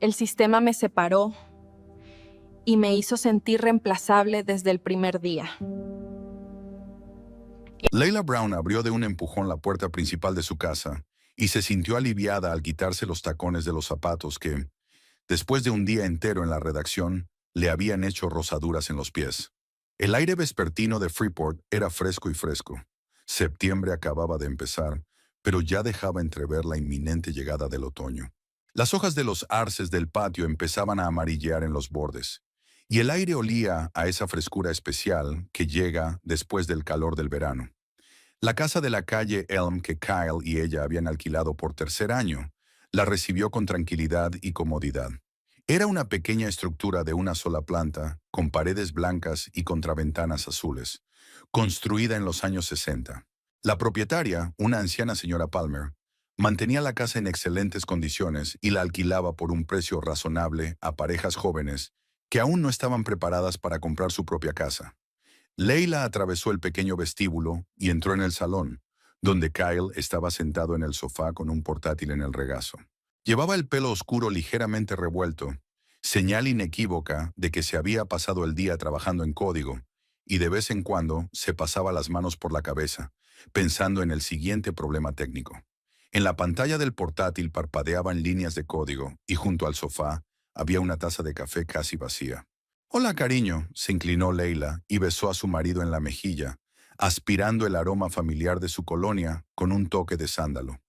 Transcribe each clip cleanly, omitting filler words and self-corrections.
El sistema me separó y me hizo sentir reemplazable desde el primer día. Leila Brown abrió de un empujón la puerta principal de su casa y se sintió aliviada al quitarse los tacones de los zapatos que, después de un día entero en la redacción, le habían hecho rozaduras en los pies. El aire vespertino de Freeport era fresco y fresco. Septiembre acababa de empezar, pero ya dejaba entrever la inminente llegada del otoño. Las hojas de los arces del patio empezaban a amarillear en los bordes, y el aire olía a esa frescura especial que llega después del calor del verano. La casa de la calle Elm que Kyle y ella habían alquilado por tercer año la recibió con tranquilidad y comodidad. Era una pequeña estructura de una sola planta, con paredes blancas y contraventanas azules, construida en los años 60. La propietaria, una anciana señora Palmer, mantenía la casa en excelentes condiciones y la alquilaba por un precio razonable a parejas jóvenes que aún no estaban preparadas para comprar su propia casa. Leila atravesó el pequeño vestíbulo y entró en el salón, donde Kyle estaba sentado en el sofá con un portátil en el regazo. Llevaba el pelo oscuro ligeramente revuelto, señal inequívoca de que se había pasado el día trabajando en código, y de vez en cuando se pasaba las manos por la cabeza, pensando en el siguiente problema técnico. En la pantalla del portátil parpadeaban líneas de código y junto al sofá había una taza de café casi vacía. «Hola, cariño», se inclinó Leila y besó a su marido en la mejilla, aspirando el aroma familiar de su colonia con un toque de sándalo.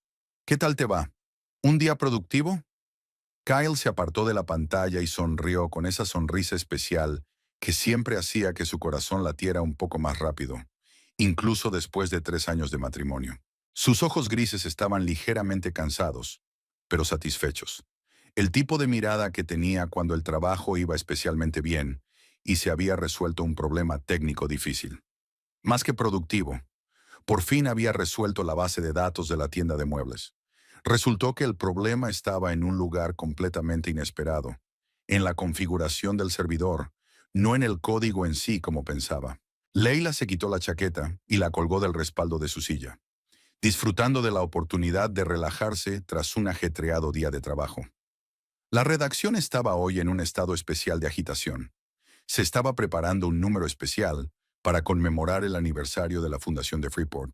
«¿Qué tal te va? ¿Un día productivo?» Kyle se apartó de la pantalla y sonrió con esa sonrisa especial que siempre hacía que su corazón latiera un poco más rápido, incluso después de 3 años de matrimonio. Sus ojos grises estaban ligeramente cansados, pero satisfechos. El tipo de mirada que tenía cuando el trabajo iba especialmente bien y se había resuelto un problema técnico difícil. Más que productivo, por fin había resuelto la base de datos de la tienda de muebles. Resultó que el problema estaba en un lugar completamente inesperado, en la configuración del servidor, no en el código en sí como pensaba. Leila se quitó la chaqueta y la colgó del respaldo de su silla, disfrutando de la oportunidad de relajarse tras un ajetreado día de trabajo. La redacción estaba hoy en un estado especial de agitación. Se estaba preparando un número especial para conmemorar el aniversario de la fundación de Freeport,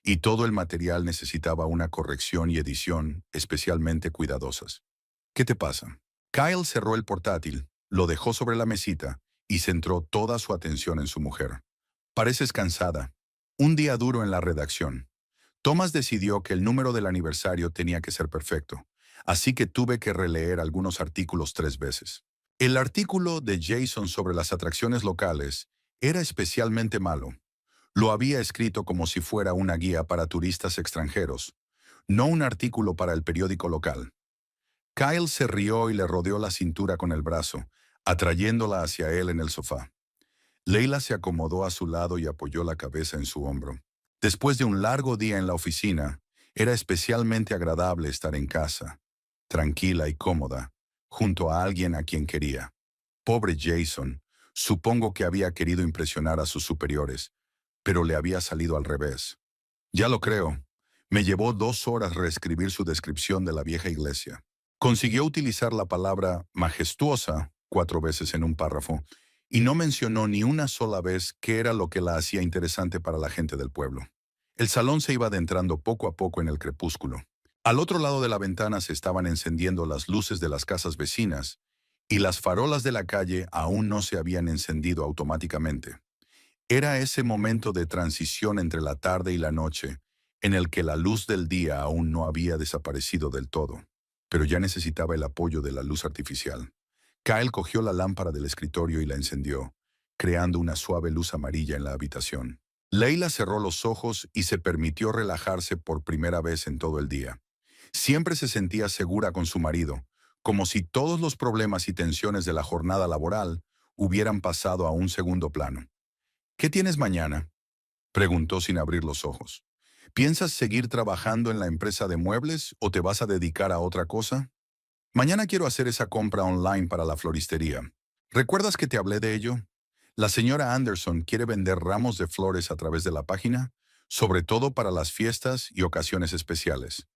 y todo el material necesitaba una corrección y edición especialmente cuidadosas. ¿Qué te pasa? Kyle cerró el portátil, lo dejó sobre la mesita y centró toda su atención en su mujer. Pareces cansada. Un día duro en la redacción. Thomas decidió que el número del aniversario tenía que ser perfecto, así que tuve que releer algunos artículos 3 veces. El artículo de Jason sobre las atracciones locales era especialmente malo. Lo había escrito como si fuera una guía para turistas extranjeros, no un artículo para el periódico local. Kyle se rió y le rodeó la cintura con el brazo, atrayéndola hacia él en el sofá. Leila se acomodó a su lado y apoyó la cabeza en su hombro. Después de un largo día en la oficina, era especialmente agradable estar en casa, tranquila y cómoda, junto a alguien a quien quería. Pobre Jason, supongo que había querido impresionar a sus superiores, pero le había salido al revés. Ya lo creo. Me llevó 2 horas reescribir su descripción de la vieja iglesia. Consiguió utilizar la palabra majestuosa 4 veces en un párrafo, y no mencionó ni una sola vez qué era lo que la hacía interesante para la gente del pueblo. El salón se iba adentrando poco a poco en el crepúsculo. Al otro lado de la ventana se estaban encendiendo las luces de las casas vecinas, y las farolas de la calle aún no se habían encendido automáticamente. Era ese momento de transición entre la tarde y la noche, en el que la luz del día aún no había desaparecido del todo, pero ya necesitaba el apoyo de la luz artificial. Kyle cogió la lámpara del escritorio y la encendió, creando una suave luz amarilla en la habitación. Leila cerró los ojos y se permitió relajarse por primera vez en todo el día. Siempre se sentía segura con su marido, como si todos los problemas y tensiones de la jornada laboral hubieran pasado a un segundo plano. «¿Qué tienes mañana?», preguntó sin abrir los ojos. «¿Piensas seguir trabajando en la empresa de muebles o te vas a dedicar a otra cosa?» «Mañana quiero hacer esa compra online para la floristería. ¿Recuerdas que te hablé de ello? La señora Anderson quiere vender ramos de flores a través de la página, sobre todo para las fiestas y ocasiones especiales.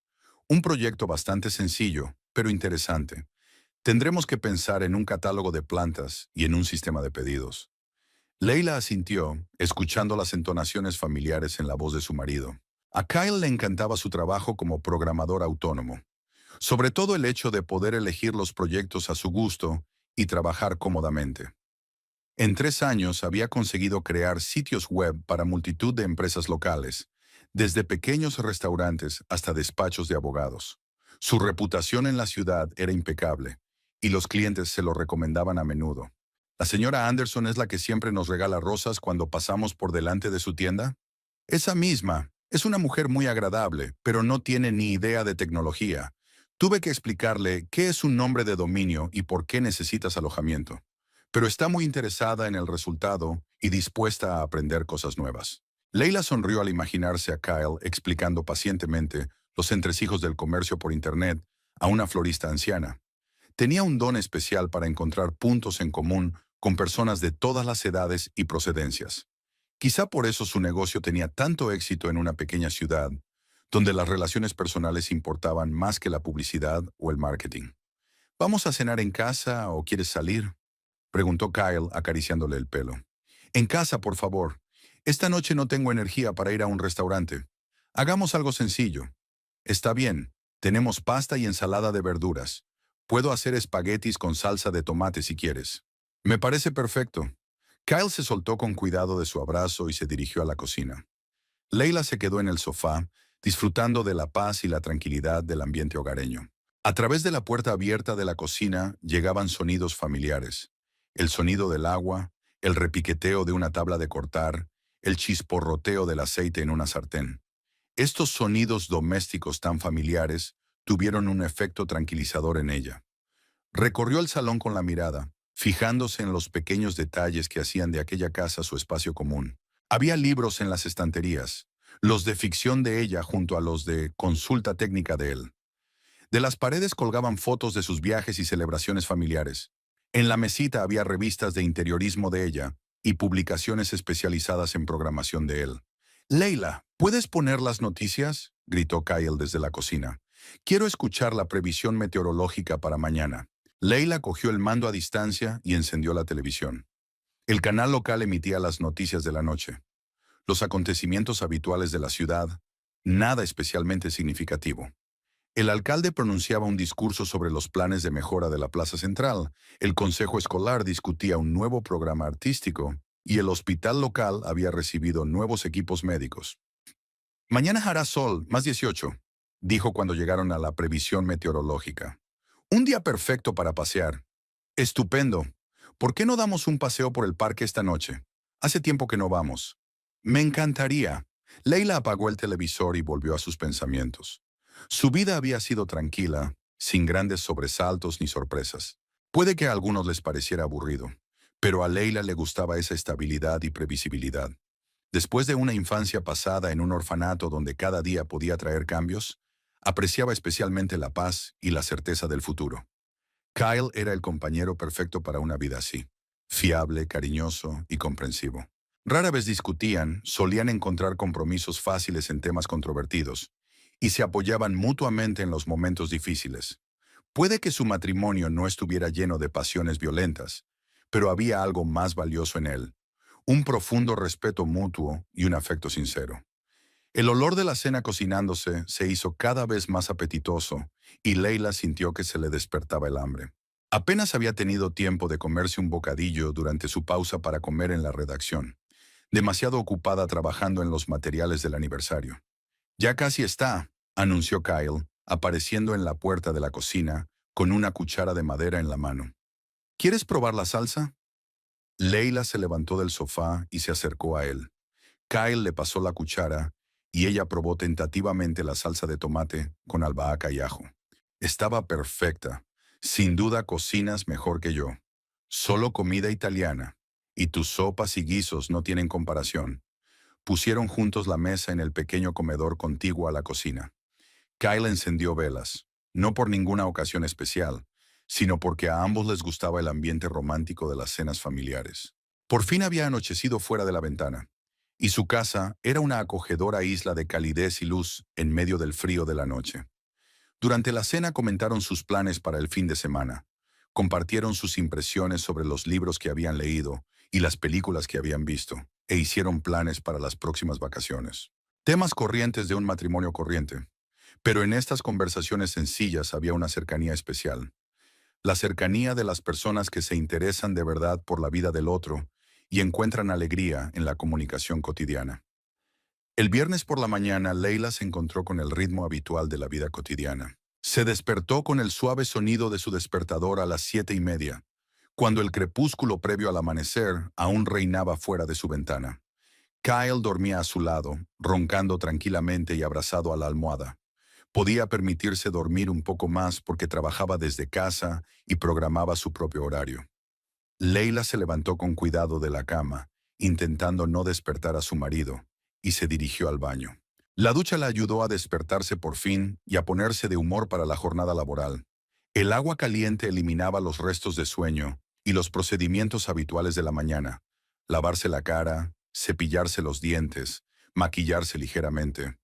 Un proyecto bastante sencillo, pero interesante. Tendremos que pensar en un catálogo de plantas y en un sistema de pedidos. Leila asintió, escuchando las entonaciones familiares en la voz de su marido. A Kyle le encantaba su trabajo como programador autónomo, sobre todo el hecho de poder elegir los proyectos a su gusto y trabajar cómodamente. En 3 años había conseguido crear sitios web para multitud de empresas locales, desde pequeños restaurantes hasta despachos de abogados. Su reputación en la ciudad era impecable, y los clientes se lo recomendaban a menudo. ¿La señora Anderson es la que siempre nos regala rosas cuando pasamos por delante de su tienda? Esa misma. Es una mujer muy agradable, pero no tiene ni idea de tecnología. Tuve que explicarle qué es un nombre de dominio y por qué necesitas alojamiento. Pero está muy interesada en el resultado y dispuesta a aprender cosas nuevas. Leila sonrió al imaginarse a Kyle explicando pacientemente los entresijos del comercio por Internet a una florista anciana. Tenía un don especial para encontrar puntos en común con personas de todas las edades y procedencias. Quizá por eso su negocio tenía tanto éxito en una pequeña ciudad, donde las relaciones personales importaban más que la publicidad o el marketing. ¿Vamos a cenar en casa o quieres salir?, preguntó Kyle acariciándole el pelo. En casa, por favor. Esta noche no tengo energía para ir a un restaurante. Hagamos algo sencillo. Está bien, tenemos pasta y ensalada de verduras. Puedo hacer espaguetis con salsa de tomate si quieres. Me parece perfecto. Kyle se soltó con cuidado de su abrazo y se dirigió a la cocina. Leila se quedó en el sofá, disfrutando de la paz y la tranquilidad del ambiente hogareño. A través de la puerta abierta de la cocina llegaban sonidos familiares. El sonido del agua, el repiqueteo de una tabla de cortar, el chisporroteo del aceite en una sartén. Estos sonidos domésticos tan familiares tuvieron un efecto tranquilizador en ella. Recorrió el salón con la mirada, fijándose en los pequeños detalles que hacían de aquella casa su espacio común. Había libros en las estanterías, los de ficción de ella junto a los de consulta técnica de él. De las paredes colgaban fotos de sus viajes y celebraciones familiares. En la mesita había revistas de interiorismo de ella y publicaciones especializadas en programación de él. «Leila, ¿puedes poner las noticias?», gritó Kyle desde la cocina. «Quiero escuchar la previsión meteorológica para mañana». Leila cogió el mando a distancia y encendió la televisión. El canal local emitía las noticias de la noche. Los acontecimientos habituales de la ciudad, nada especialmente significativo. El alcalde pronunciaba un discurso sobre los planes de mejora de la plaza central, el consejo escolar discutía un nuevo programa artístico y el hospital local había recibido nuevos equipos médicos. «Mañana hará sol, más 18», dijo cuando llegaron a la previsión meteorológica. «Un día perfecto para pasear». «Estupendo. ¿Por qué no damos un paseo por el parque esta noche? Hace tiempo que no vamos». «Me encantaría». Leila apagó el televisor y volvió a sus pensamientos. Su vida había sido tranquila, sin grandes sobresaltos ni sorpresas. Puede que a algunos les pareciera aburrido, pero a Leila le gustaba esa estabilidad y previsibilidad. Después de una infancia pasada en un orfanato donde cada día podía traer cambios, apreciaba especialmente la paz y la certeza del futuro. Kyle era el compañero perfecto para una vida así, fiable, cariñoso y comprensivo. Rara vez discutían, solían encontrar compromisos fáciles en temas controvertidos, y se apoyaban mutuamente en los momentos difíciles. Puede que su matrimonio no estuviera lleno de pasiones violentas, pero había algo más valioso en él, un profundo respeto mutuo y un afecto sincero. El olor de la cena cocinándose se hizo cada vez más apetitoso y Leila sintió que se le despertaba el hambre. Apenas había tenido tiempo de comerse un bocadillo durante su pausa para comer en la redacción, demasiado ocupada trabajando en los materiales del aniversario. «Ya casi está», anunció Kyle, apareciendo en la puerta de la cocina con una cuchara de madera en la mano. «¿Quieres probar la salsa?». Leila se levantó del sofá y se acercó a él. Kyle le pasó la cuchara y ella probó tentativamente la salsa de tomate con albahaca y ajo. Estaba perfecta. «Sin duda cocinas mejor que yo. Solo comida italiana. Y tus sopas y guisos no tienen comparación». Pusieron juntos la mesa en el pequeño comedor contiguo a la cocina. Kyle encendió velas, no por ninguna ocasión especial, sino porque a ambos les gustaba el ambiente romántico de las cenas familiares. Por fin había anochecido fuera de la ventana, y su casa era una acogedora isla de calidez y luz en medio del frío de la noche. Durante la cena comentaron sus planes para el fin de semana. compartieron sus impresiones sobre los libros que habían leído y las películas que habían visto, e hicieron planes para las próximas vacaciones. Temas corrientes de un matrimonio corriente. Pero en estas conversaciones sencillas había una cercanía especial. La cercanía de las personas que se interesan de verdad por la vida del otro y encuentran alegría en la comunicación cotidiana. El viernes por la mañana, Leila se encontró con el ritmo habitual de la vida cotidiana. Se despertó con el suave sonido de su despertador a las 7:30, cuando el crepúsculo previo al amanecer aún reinaba fuera de su ventana. Kyle dormía a su lado, roncando tranquilamente y abrazado a la almohada. Podía permitirse dormir un poco más porque trabajaba desde casa y programaba su propio horario. Leila se levantó con cuidado de la cama, intentando no despertar a su marido, y se dirigió al baño. La ducha la ayudó a despertarse por fin y a ponerse de humor para la jornada laboral. El agua caliente eliminaba los restos de sueño y los procedimientos habituales de la mañana: lavarse la cara, cepillarse los dientes, maquillarse ligeramente.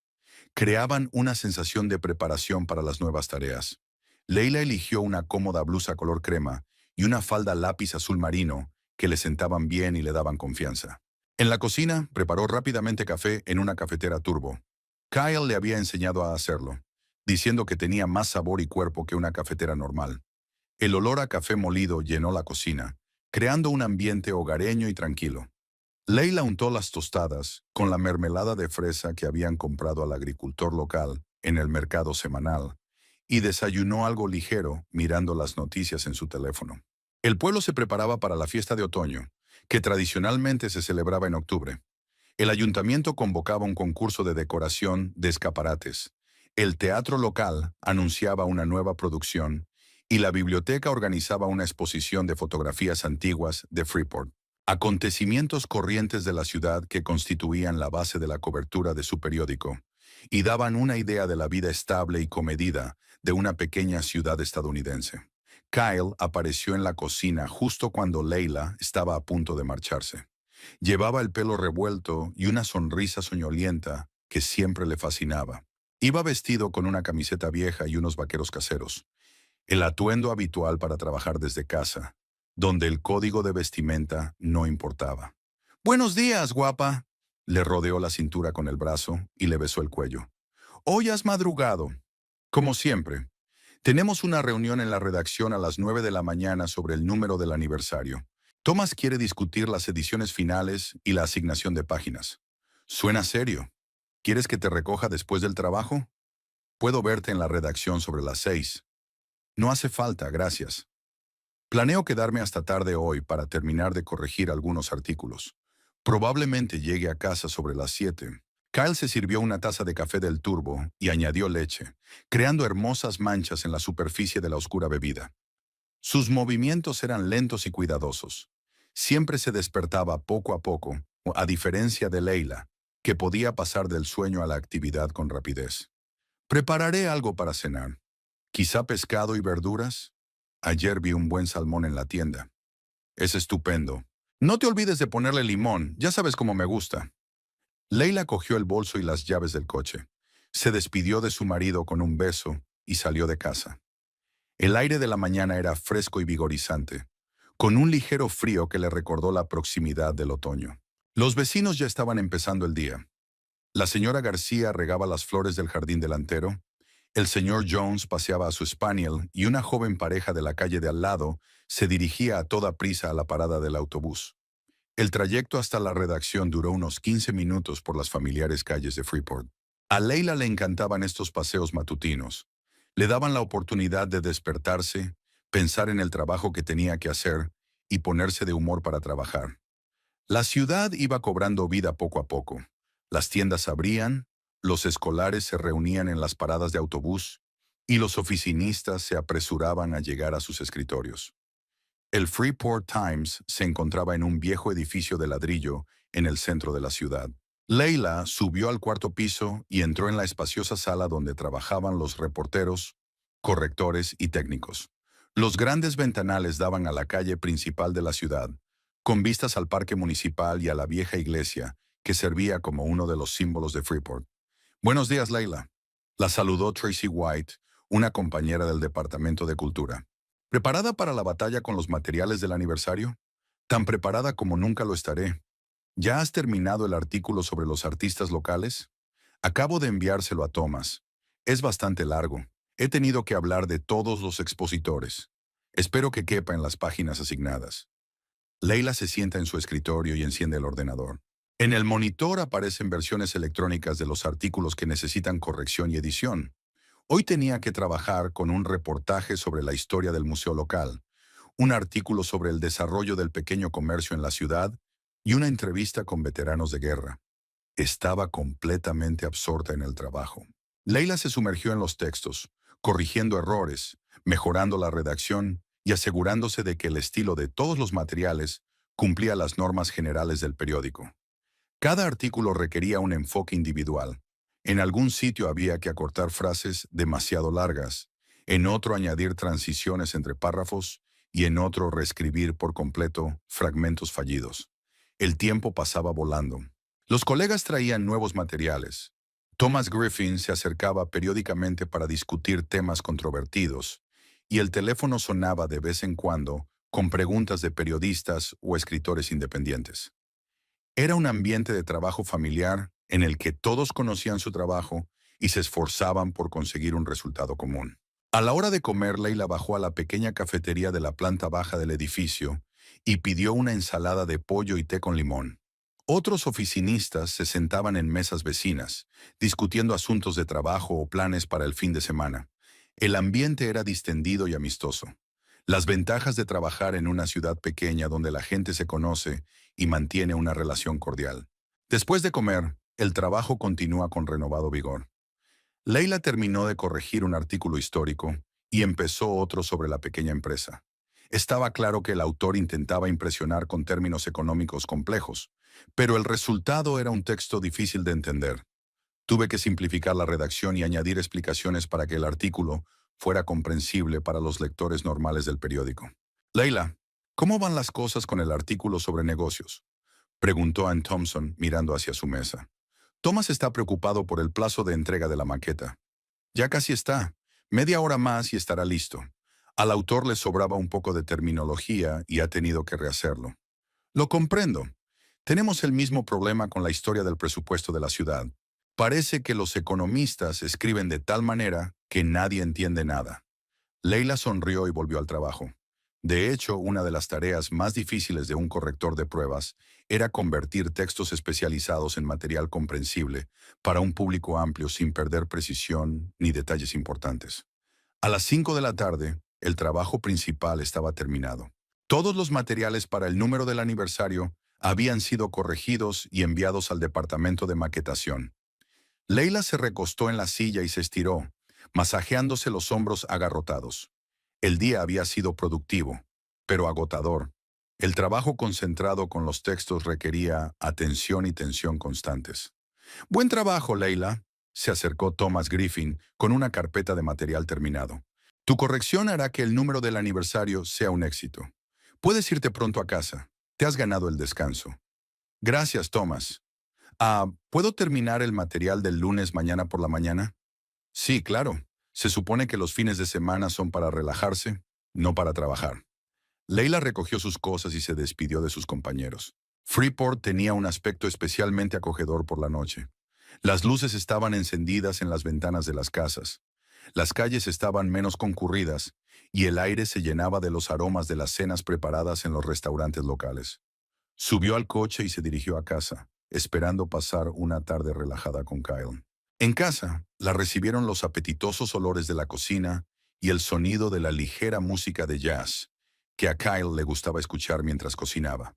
Creaban una sensación de preparación para las nuevas tareas. Leila eligió una cómoda blusa color crema y una falda lápiz azul marino que le sentaban bien y le daban confianza. En la cocina, preparó rápidamente café en una cafetera turbo. Kyle le había enseñado a hacerlo, diciendo que tenía más sabor y cuerpo que una cafetera normal. El olor a café molido llenó la cocina, creando un ambiente hogareño y tranquilo. Leila untó las tostadas con la mermelada de fresa que habían comprado al agricultor local en el mercado semanal y desayunó algo ligero mirando las noticias en su teléfono. El pueblo se preparaba para la fiesta de otoño, que tradicionalmente se celebraba en octubre. El ayuntamiento convocaba un concurso de decoración de escaparates. El teatro local anunciaba una nueva producción y la biblioteca organizaba una exposición de fotografías antiguas de Freeport. Acontecimientos corrientes de la ciudad que constituían la base de la cobertura de su periódico y daban una idea de la vida estable y comedida de una pequeña ciudad estadounidense. Kyle apareció en la cocina justo cuando Leila estaba a punto de marcharse. Llevaba el pelo revuelto y una sonrisa soñolienta que siempre le fascinaba. Iba vestido con una camiseta vieja y unos vaqueros caseros, el atuendo habitual para trabajar desde casa, donde el código de vestimenta no importaba. «Buenos días, guapa», le rodeó la cintura con el brazo y le besó el cuello. «Hoy has madrugado». «Como siempre. Tenemos una reunión en la redacción a las 9 de la mañana sobre el número del aniversario. Thomas quiere discutir las ediciones finales y la asignación de páginas». «Suena serio. ¿Quieres que te recoja después del trabajo? Puedo verte en la redacción sobre las 6. «No hace falta, gracias. Planeo quedarme hasta tarde hoy para terminar de corregir algunos artículos. Probablemente llegue a casa sobre las 7». Kyle se sirvió una taza de café del turbo y añadió leche, creando hermosas manchas en la superficie de la oscura bebida. Sus movimientos eran lentos y cuidadosos. Siempre se despertaba poco a poco, a diferencia de Leila, que podía pasar del sueño a la actividad con rapidez. «Prepararé algo para cenar. Quizá pescado y verduras. Ayer vi un buen salmón en la tienda. Es estupendo. No te olvides de ponerle limón, ya sabes cómo me gusta». Leila cogió el bolso y las llaves del coche. Se despidió de su marido con un beso y salió de casa. El aire de la mañana era fresco y vigorizante, con un ligero frío que le recordó la proximidad del otoño. Los vecinos ya estaban empezando el día. La señora García regaba las flores del jardín delantero, el señor Jones paseaba a su spaniel y una joven pareja de la calle de al lado se dirigía a toda prisa a la parada del autobús. El trayecto hasta la redacción duró unos 15 minutos por las familiares calles de Freeport. A Leila le encantaban estos paseos matutinos. Le daban la oportunidad de despertarse, pensar en el trabajo que tenía que hacer y ponerse de humor para trabajar. La ciudad iba cobrando vida poco a poco. Las tiendas abrían, los escolares se reunían en las paradas de autobús y los oficinistas se apresuraban a llegar a sus escritorios. El Freeport Times se encontraba en un viejo edificio de ladrillo en el centro de la ciudad. Leila subió al cuarto piso y entró en la espaciosa sala donde trabajaban los reporteros, correctores y técnicos. Los grandes ventanales daban a la calle principal de la ciudad, con vistas al parque municipal y a la vieja iglesia, que servía como uno de los símbolos de Freeport. «Buenos días, Leila», la saludó Tracy White, una compañera del Departamento de Cultura. ¿Preparada para la batalla con los materiales del aniversario? Tan preparada como nunca lo estaré. ¿Ya has terminado el artículo sobre los artistas locales? Acabo de enviárselo a Thomas. Es bastante largo. He tenido que hablar de todos los expositores. Espero que quepa en las páginas asignadas. Leila se sienta en su escritorio y enciende el ordenador. En el monitor aparecen versiones electrónicas de los artículos que necesitan corrección y edición. Hoy tenía que trabajar con un reportaje sobre la historia del museo local, un artículo sobre el desarrollo del pequeño comercio en la ciudad y una entrevista con veteranos de guerra. Estaba completamente absorta en el trabajo. Leila se sumergió en los textos, corrigiendo errores, mejorando la redacción y asegurándose de que el estilo de todos los materiales cumplía las normas generales del periódico. Cada artículo requería un enfoque individual. En algún sitio había que acortar frases demasiado largas, en otro añadir transiciones entre párrafos y en otro reescribir por completo fragmentos fallidos. El tiempo pasaba volando. Los colegas traían nuevos materiales. Thomas Griffin se acercaba periódicamente para discutir temas controvertidos, y el teléfono sonaba de vez en cuando con preguntas de periodistas o escritores independientes. Era un ambiente de trabajo familiar en el que todos conocían su trabajo y se esforzaban por conseguir un resultado común. A la hora de comer, Leila bajó a la pequeña cafetería de la planta baja del edificio y pidió una ensalada de pollo y té con limón. Otros oficinistas se sentaban en mesas vecinas, discutiendo asuntos de trabajo o planes para el fin de semana. El ambiente era distendido y amistoso. Las ventajas de trabajar en una ciudad pequeña donde la gente se conoce y mantiene una relación cordial. Después de comer, el trabajo continúa con renovado vigor. Leila terminó de corregir un artículo histórico y empezó otro sobre la pequeña empresa. Estaba claro que el autor intentaba impresionar con términos económicos complejos, pero el resultado era un texto difícil de entender. Tuve que simplificar la redacción y añadir explicaciones para que el artículo fuera comprensible para los lectores normales del periódico. Leila, ¿cómo van las cosas con el artículo sobre negocios?, preguntó Ann Thompson mirando hacia su mesa. Thomas está preocupado por el plazo de entrega de la maqueta. Ya casi está. Media hora más y estará listo. Al autor le sobraba un poco de terminología y ha tenido que rehacerlo. Lo comprendo. Tenemos el mismo problema con la historia del presupuesto de la ciudad. Parece que los economistas escriben de tal manera que nadie entiende nada. Leila sonrió y volvió al trabajo. De hecho, una de las tareas más difíciles de un corrector de pruebas era convertir textos especializados en material comprensible para un público amplio sin perder precisión ni detalles importantes. A las 5 de la tarde, el trabajo principal estaba terminado. Todos los materiales para el número del aniversario habían sido corregidos y enviados al departamento de maquetación. Leila se recostó en la silla y se estiró, masajeándose los hombros agarrotados. El día había sido productivo, pero agotador. El trabajo concentrado con los textos requería atención y tensión constantes. «Buen trabajo, Leila», se acercó Thomas Griffin con una carpeta de material terminado. «Tu corrección hará que el número del aniversario sea un éxito. Puedes irte pronto a casa. Te has ganado el descanso». «Gracias, Thomas. ¿Puedo terminar el material del lunes mañana por la mañana?» «Sí, claro. Se supone que los fines de semana son para relajarse, no para trabajar». Leila recogió sus cosas y se despidió de sus compañeros. Freeport tenía un aspecto especialmente acogedor por la noche. Las luces estaban encendidas en las ventanas de las casas. Las calles estaban menos concurridas y el aire se llenaba de los aromas de las cenas preparadas en los restaurantes locales. Subió al coche y se dirigió a casa, esperando pasar una tarde relajada con Kyle. En casa, la recibieron los apetitosos olores de la cocina y el sonido de la ligera música de jazz, que a Kyle le gustaba escuchar mientras cocinaba.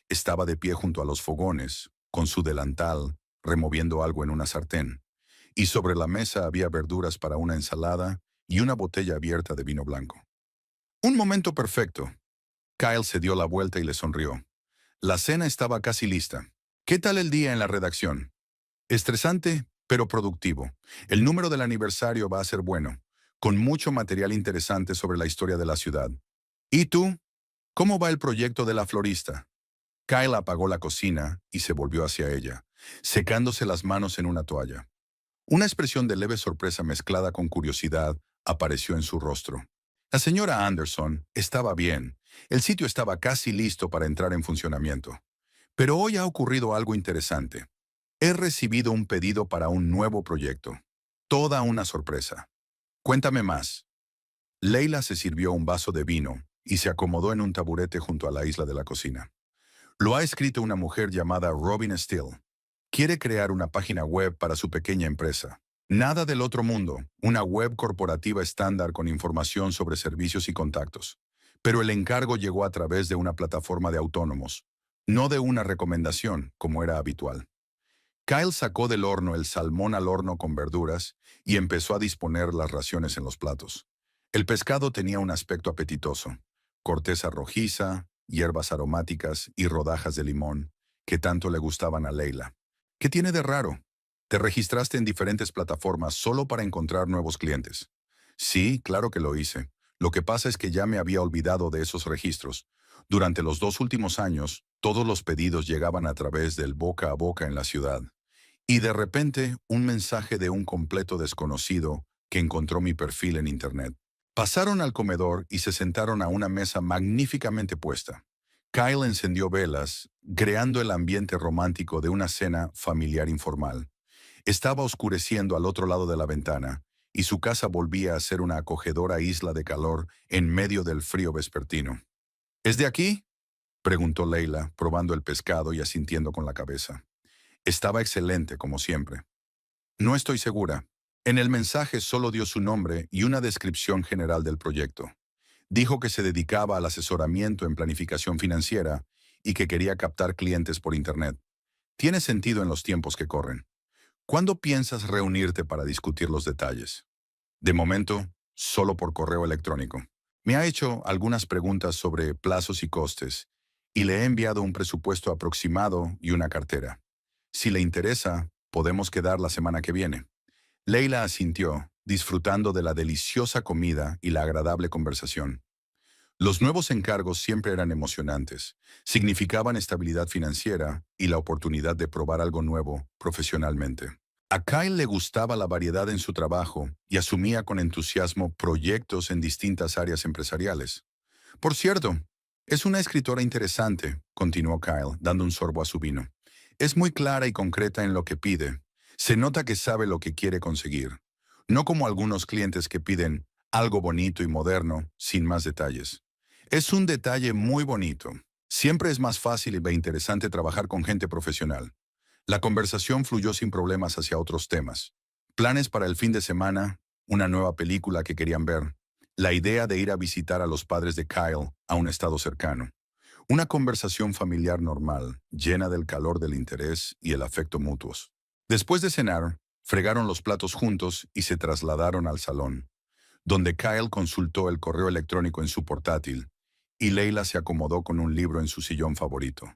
Estaba de pie junto a los fogones, con su delantal, removiendo algo en una sartén, y sobre la mesa había verduras para una ensalada y una botella abierta de vino blanco. Un momento perfecto. Kyle se dio la vuelta y le sonrió. La cena estaba casi lista. ¿Qué tal el día en la redacción? Estresante, pero productivo. El número del aniversario va a ser bueno, con mucho material interesante sobre la historia de la ciudad. ¿Y tú? ¿Cómo va el proyecto de la florista? Kyle apagó la cocina y se volvió hacia ella, secándose las manos en una toalla. Una expresión de leve sorpresa mezclada con curiosidad apareció en su rostro. La señora Anderson estaba bien. El sitio estaba casi listo para entrar en funcionamiento. Pero hoy ha ocurrido algo interesante. He recibido un pedido para un nuevo proyecto. Toda una sorpresa. Cuéntame más. Leila se sirvió un vaso de vino y se acomodó en un taburete junto a la isla de la cocina. Lo ha escrito una mujer llamada Robin Steele. Quiere crear una página web para su pequeña empresa. Nada del otro mundo, una web corporativa estándar con información sobre servicios y contactos. Pero el encargo llegó a través de una plataforma de autónomos, no de una recomendación, como era habitual. Kyle sacó del horno el salmón al horno con verduras y empezó a disponer las raciones en los platos. El pescado tenía un aspecto apetitoso, corteza rojiza, hierbas aromáticas y rodajas de limón, que tanto le gustaban a Leila. ¿Qué tiene de raro? Te registraste en diferentes plataformas solo para encontrar nuevos clientes. Sí, claro que lo hice. Lo que pasa es que ya me había olvidado de esos registros. Durante los 2 últimos años, todos los pedidos llegaban a través del boca a boca en la ciudad. Y de repente, un mensaje de un completo desconocido que encontró mi perfil en Internet. Pasaron al comedor y se sentaron a una mesa magníficamente puesta. Kyle encendió velas, creando el ambiente romántico de una cena familiar informal. Estaba oscureciendo al otro lado de la ventana, y su casa volvía a ser una acogedora isla de calor en medio del frío vespertino. ¿Es de aquí?, preguntó Leila, probando el pescado y asintiendo con la cabeza. Estaba excelente, como siempre. No estoy segura. En el mensaje solo dio su nombre y una descripción general del proyecto. Dijo que se dedicaba al asesoramiento en planificación financiera y que quería captar clientes por Internet. Tiene sentido en los tiempos que corren. ¿Cuándo piensas reunirte para discutir los detalles? De momento, solo por correo electrónico. Me ha hecho algunas preguntas sobre plazos y costes, y le he enviado un presupuesto aproximado y una cartera. Si le interesa, podemos quedar la semana que viene. Leila asintió, disfrutando de la deliciosa comida y la agradable conversación. Los nuevos encargos siempre eran emocionantes. Significaban estabilidad financiera y la oportunidad de probar algo nuevo profesionalmente. A Kyle le gustaba la variedad en su trabajo y asumía con entusiasmo proyectos en distintas áreas empresariales. Por cierto, es una escritora interesante, continuó Kyle, dando un sorbo a su vino. Es muy clara y concreta en lo que pide. Se nota que sabe lo que quiere conseguir. No como algunos clientes que piden algo bonito y moderno, sin más detalles. Es un detalle muy bonito. Siempre es más fácil e interesante trabajar con gente profesional. La conversación fluyó sin problemas hacia otros temas. Planes para el fin de semana, una nueva película que querían ver, la idea de ir a visitar a los padres de Kyle a un estado cercano. Una conversación familiar normal, llena del calor del interés y el afecto mutuos. Después de cenar, fregaron los platos juntos y se trasladaron al salón, donde Kyle consultó el correo electrónico en su portátil y Leila se acomodó con un libro en su sillón favorito.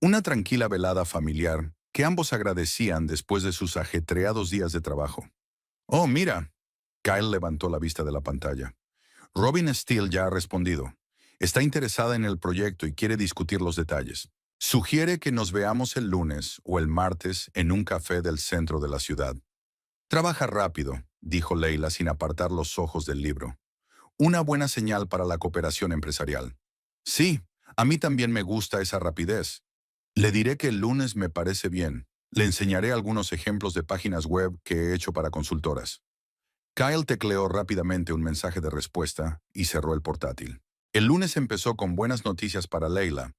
Una tranquila velada familiar que ambos agradecían después de sus ajetreados días de trabajo. «Oh, mira», Kyle levantó la vista de la pantalla. «Robin Steele ya ha respondido. Está interesada en el proyecto y quiere discutir los detalles. Sugiere que nos veamos el lunes o el martes en un café del centro de la ciudad». «Trabaja rápido», dijo Leila sin apartar los ojos del libro. «Una buena señal para la cooperación empresarial». «Sí, a mí también me gusta esa rapidez. Le diré que el lunes me parece bien. Le enseñaré algunos ejemplos de páginas web que he hecho para consultoras». Kyle tecleó rápidamente un mensaje de respuesta y cerró el portátil. El lunes empezó con buenas noticias para Leila,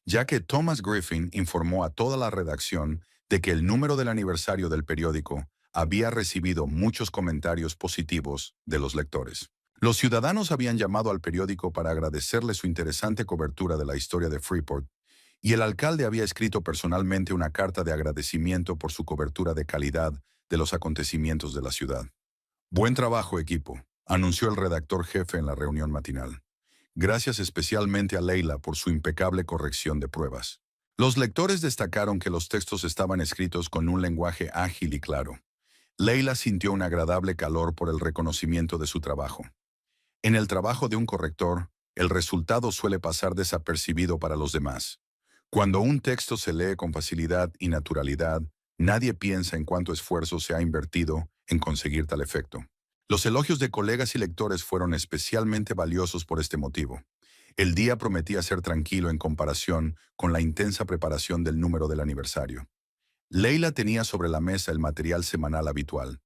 ya que Thomas Griffin informó a toda la redacción de que el número del aniversario del periódico había recibido muchos comentarios positivos de los lectores. Los ciudadanos habían llamado al periódico para agradecerle su interesante cobertura de la historia de Freeport, y el alcalde había escrito personalmente una carta de agradecimiento por su cobertura de calidad de los acontecimientos de la ciudad. «Buen trabajo, equipo», anunció el redactor jefe en la reunión matinal. «Gracias especialmente a Leila por su impecable corrección de pruebas». Los lectores destacaron que los textos estaban escritos con un lenguaje ágil y claro. Leila sintió un agradable calor por el reconocimiento de su trabajo. En el trabajo de un corrector, el resultado suele pasar desapercibido para los demás. Cuando un texto se lee con facilidad y naturalidad, nadie piensa en cuánto esfuerzo se ha invertido en conseguir tal efecto. Los elogios de colegas y lectores fueron especialmente valiosos por este motivo. El día prometía ser tranquilo en comparación con la intensa preparación del número del aniversario. Leila tenía sobre la mesa el material semanal habitual: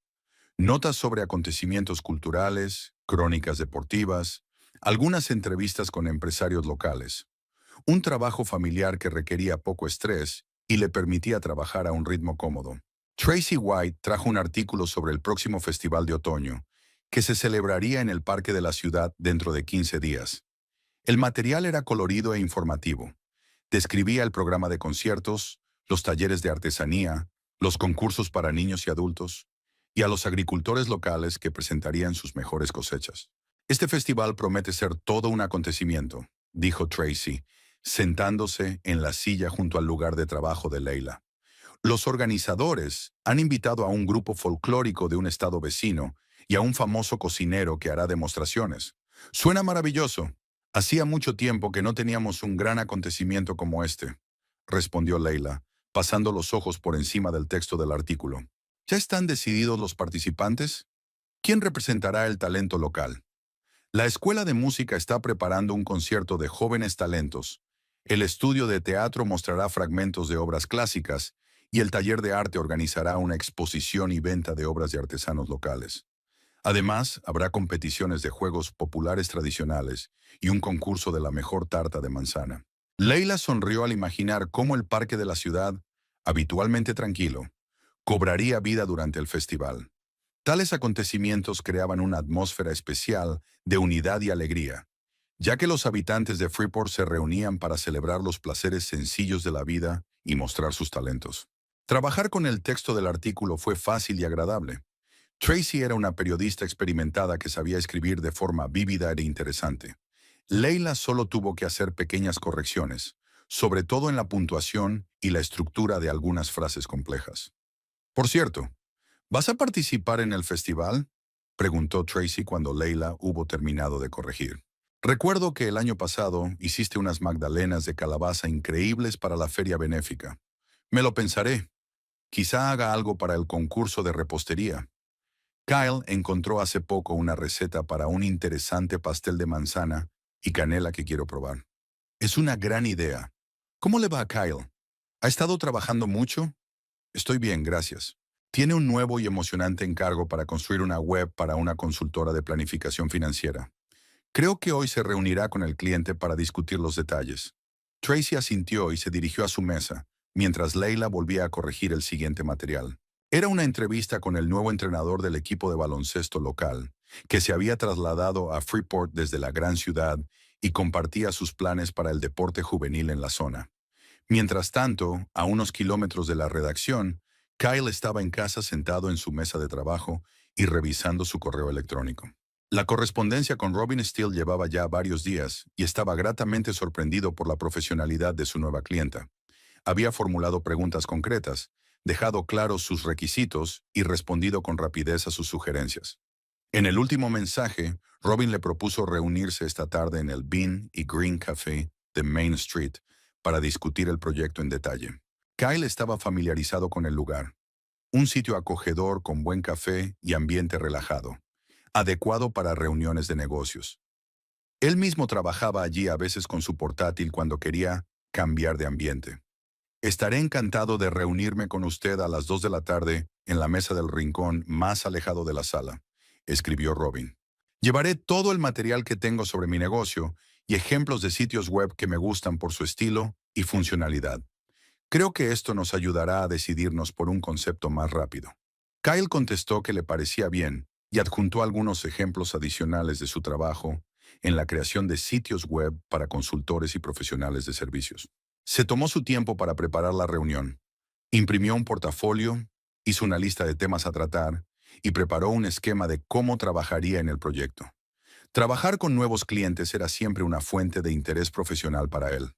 notas sobre acontecimientos culturales, crónicas deportivas, algunas entrevistas con empresarios locales. Un trabajo familiar que requería poco estrés y le permitía trabajar a un ritmo cómodo. Tracy White trajo un artículo sobre el próximo festival de otoño, que se celebraría en el parque de la ciudad dentro de 15 días. El material era colorido e informativo. Describía el programa de conciertos, los talleres de artesanía, los concursos para niños y adultos, y a los agricultores locales que presentarían sus mejores cosechas. Este festival promete ser todo un acontecimiento, dijo Tracy, sentándose en la silla junto al lugar de trabajo de Leila. Los organizadores han invitado a un grupo folclórico de un estado vecino y a un famoso cocinero que hará demostraciones. Suena maravilloso. Hacía mucho tiempo que no teníamos un gran acontecimiento como este, respondió Leila, pasando los ojos por encima del texto del artículo. ¿Ya están decididos los participantes? ¿Quién representará el talento local? La Escuela de Música está preparando un concierto de jóvenes talentos. El estudio de teatro mostrará fragmentos de obras clásicas y el taller de arte organizará una exposición y venta de obras de artesanos locales. Además, habrá competiciones de juegos populares tradicionales y un concurso de la mejor tarta de manzana. Leila sonrió al imaginar cómo el parque de la ciudad, habitualmente tranquilo, cobraría vida durante el festival. Tales acontecimientos creaban una atmósfera especial de unidad y alegría, ya que los habitantes de Freeport se reunían para celebrar los placeres sencillos de la vida y mostrar sus talentos. Trabajar con el texto del artículo fue fácil y agradable. Tracy era una periodista experimentada que sabía escribir de forma vívida e interesante. Leila solo tuvo que hacer pequeñas correcciones, sobre todo en la puntuación y la estructura de algunas frases complejas. Por cierto, ¿vas a participar en el festival?, preguntó Tracy cuando Leila hubo terminado de corregir. Recuerdo que el año pasado hiciste unas magdalenas de calabaza increíbles para la feria benéfica. Me lo pensaré. Quizá haga algo para el concurso de repostería. Kyle encontró hace poco una receta para un interesante pastel de manzana y canela que quiero probar. Es una gran idea. ¿Cómo le va a Kyle? ¿Ha estado trabajando mucho? Estoy bien, gracias. Tiene un nuevo y emocionante encargo para construir una web para una consultora de planificación financiera. Creo que hoy se reunirá con el cliente para discutir los detalles. Tracy asintió y se dirigió a su mesa, mientras Leila volvía a corregir el siguiente material. Era una entrevista con el nuevo entrenador del equipo de baloncesto local, que se había trasladado a Freeport desde la gran ciudad y compartía sus planes para el deporte juvenil en la zona. Mientras tanto, a unos kilómetros de la redacción, Kyle estaba en casa sentado en su mesa de trabajo y revisando su correo electrónico. La correspondencia con Robin Steele llevaba ya varios días y estaba gratamente sorprendido por la profesionalidad de su nueva clienta. Había formulado preguntas concretas, dejado claros sus requisitos y respondido con rapidez a sus sugerencias. En el último mensaje, Robin le propuso reunirse esta tarde en el Bean y Green Café de Main Street para discutir el proyecto en detalle. Kyle estaba familiarizado con el lugar. Un sitio acogedor con buen café y ambiente relajado, adecuado para reuniones de negocios. Él mismo trabajaba allí a veces con su portátil cuando quería cambiar de ambiente. Estaré encantado de reunirme con usted a las 2 de la tarde en la mesa del rincón más alejado de la sala, escribió Robin. Llevaré todo el material que tengo sobre mi negocio y ejemplos de sitios web que me gustan por su estilo y funcionalidad. Creo que esto nos ayudará a decidirnos por un concepto más rápido. Kyle contestó que le parecía bien y adjuntó algunos ejemplos adicionales de su trabajo en la creación de sitios web para consultores y profesionales de servicios. Se tomó su tiempo para preparar la reunión. Imprimió un portafolio, hizo una lista de temas a tratar y preparó un esquema de cómo trabajaría en el proyecto. Trabajar con nuevos clientes era siempre una fuente de interés profesional para él.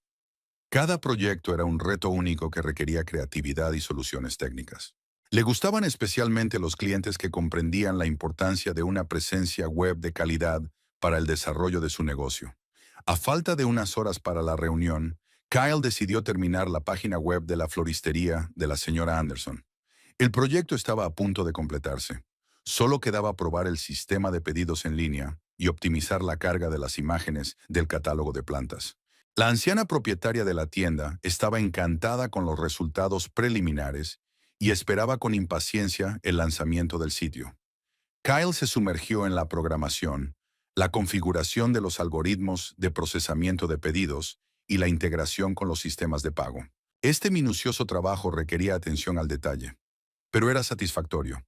Cada proyecto era un reto único que requería creatividad y soluciones técnicas. Le gustaban especialmente los clientes que comprendían la importancia de una presencia web de calidad para el desarrollo de su negocio. A falta de unas horas para la reunión, Kyle decidió terminar la página web de la floristería de la señora Anderson. El proyecto estaba a punto de completarse. Solo quedaba probar el sistema de pedidos en línea y optimizar la carga de las imágenes del catálogo de plantas. La anciana propietaria de la tienda estaba encantada con los resultados preliminares y esperaba con impaciencia el lanzamiento del sitio. Kyle se sumergió en la programación, la configuración de los algoritmos de procesamiento de pedidos y la integración con los sistemas de pago. Este minucioso trabajo requería atención al detalle, pero era satisfactorio.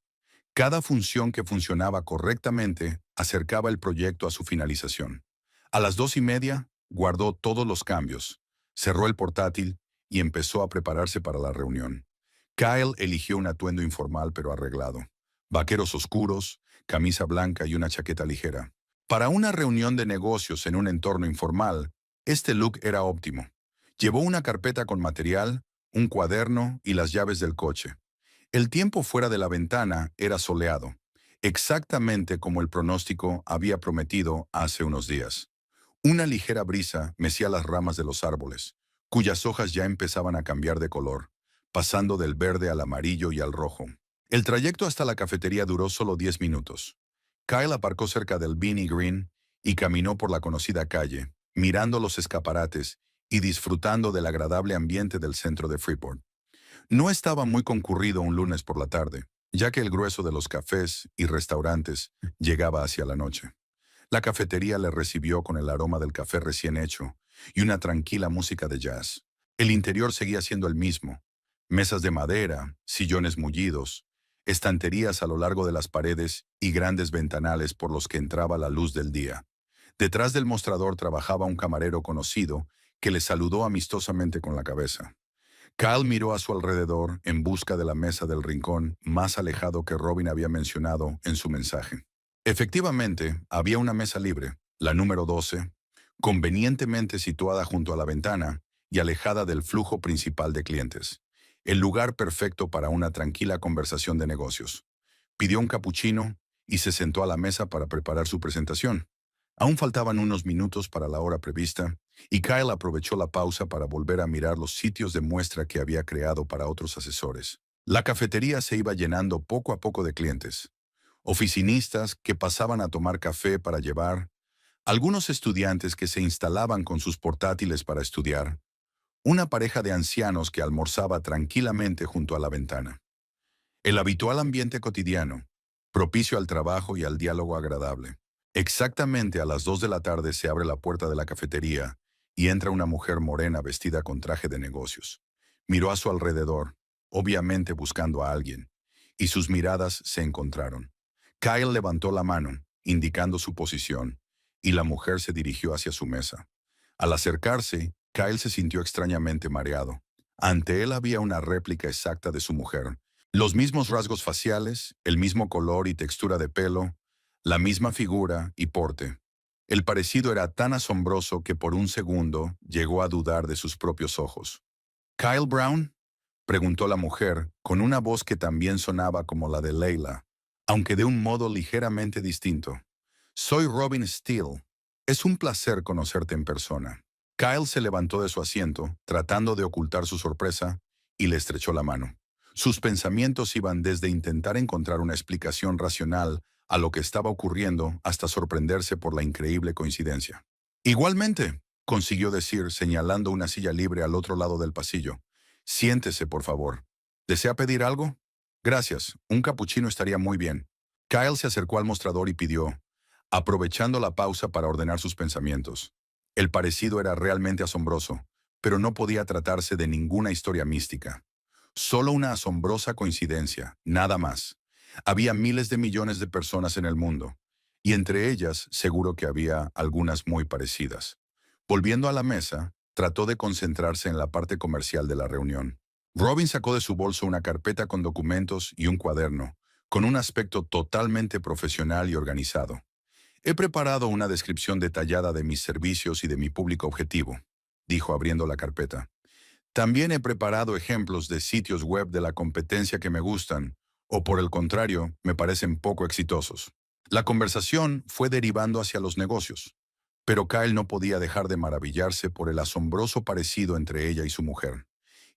Cada función que funcionaba correctamente acercaba el proyecto a su finalización. A las 2:30, guardó todos los cambios, cerró el portátil y empezó a prepararse para la reunión. Kyle eligió un atuendo informal pero arreglado. Vaqueros oscuros, camisa blanca y una chaqueta ligera. Para una reunión de negocios en un entorno informal, este look era óptimo. Llevó una carpeta con material, un cuaderno y las llaves del coche. El tiempo fuera de la ventana era soleado, exactamente como el pronóstico había prometido hace unos días. Una ligera brisa mecía las ramas de los árboles, cuyas hojas ya empezaban a cambiar de color, pasando del verde al amarillo y al rojo. El trayecto hasta la cafetería duró solo 10 minutos. Kyle aparcó cerca del Beanie Green y caminó por la conocida calle, mirando los escaparates y disfrutando del agradable ambiente del centro de Freeport. No estaba muy concurrido un lunes por la tarde, ya que el grueso de los cafés y restaurantes llegaba hacia la noche. La cafetería le recibió con el aroma del café recién hecho y una tranquila música de jazz. El interior seguía siendo el mismo: mesas de madera, sillones mullidos, estanterías a lo largo de las paredes y grandes ventanales por los que entraba la luz del día. Detrás del mostrador trabajaba un camarero conocido que le saludó amistosamente con la cabeza. Kyle miró a su alrededor en busca de la mesa del rincón más alejado que Robin había mencionado en su mensaje. Efectivamente, había una mesa libre, la número 12, convenientemente situada junto a la ventana y alejada del flujo principal de clientes. El lugar perfecto para una tranquila conversación de negocios. Pidió un capuchino y se sentó a la mesa para preparar su presentación. Aún faltaban unos minutos para la hora prevista, y Kyle aprovechó la pausa para volver a mirar los sitios de muestra que había creado para otros asesores. La cafetería se iba llenando poco a poco de clientes. Oficinistas que pasaban a tomar café para llevar, algunos estudiantes que se instalaban con sus portátiles para estudiar, una pareja de ancianos que almorzaba tranquilamente junto a la ventana. El habitual ambiente cotidiano, propicio al trabajo y al diálogo agradable. Exactamente a las 2 de la tarde se abre la puerta de la cafetería y entra una mujer morena vestida con traje de negocios. Miró a su alrededor, obviamente buscando a alguien, y sus miradas se encontraron. Kyle levantó la mano, indicando su posición, y la mujer se dirigió hacia su mesa. Al acercarse, Kyle se sintió extrañamente mareado. Ante él había una réplica exacta de su mujer. Los mismos rasgos faciales, el mismo color y textura de pelo, la misma figura y porte. El parecido era tan asombroso que por un segundo llegó a dudar de sus propios ojos. «¿Kyle Brown?», preguntó la mujer, con una voz que también sonaba como la de Leila, aunque de un modo ligeramente distinto. «Soy Robin Steele. Es un placer conocerte en persona». Kyle se levantó de su asiento, tratando de ocultar su sorpresa, y le estrechó la mano. Sus pensamientos iban desde intentar encontrar una explicación racional a lo que estaba ocurriendo hasta sorprenderse por la increíble coincidencia. «Igualmente», consiguió decir, señalando una silla libre al otro lado del pasillo. «Siéntese, por favor. ¿Desea pedir algo?» «Gracias. Un capuchino estaría muy bien». Kyle se acercó al mostrador y pidió, aprovechando la pausa para ordenar sus pensamientos. El parecido era realmente asombroso, pero no podía tratarse de ninguna historia mística. Solo una asombrosa coincidencia, nada más. Había miles de millones de personas en el mundo, y entre ellas seguro que había algunas muy parecidas. Volviendo a la mesa, trató de concentrarse en la parte comercial de la reunión. Robin sacó de su bolso una carpeta con documentos y un cuaderno, con un aspecto totalmente profesional y organizado. «He preparado una descripción detallada de mis servicios y de mi público objetivo», dijo abriendo la carpeta. «También he preparado ejemplos de sitios web de la competencia que me gustan, o por el contrario, me parecen poco exitosos». La conversación fue derivando hacia los negocios, pero Kyle no podía dejar de maravillarse por el asombroso parecido entre ella y su mujer.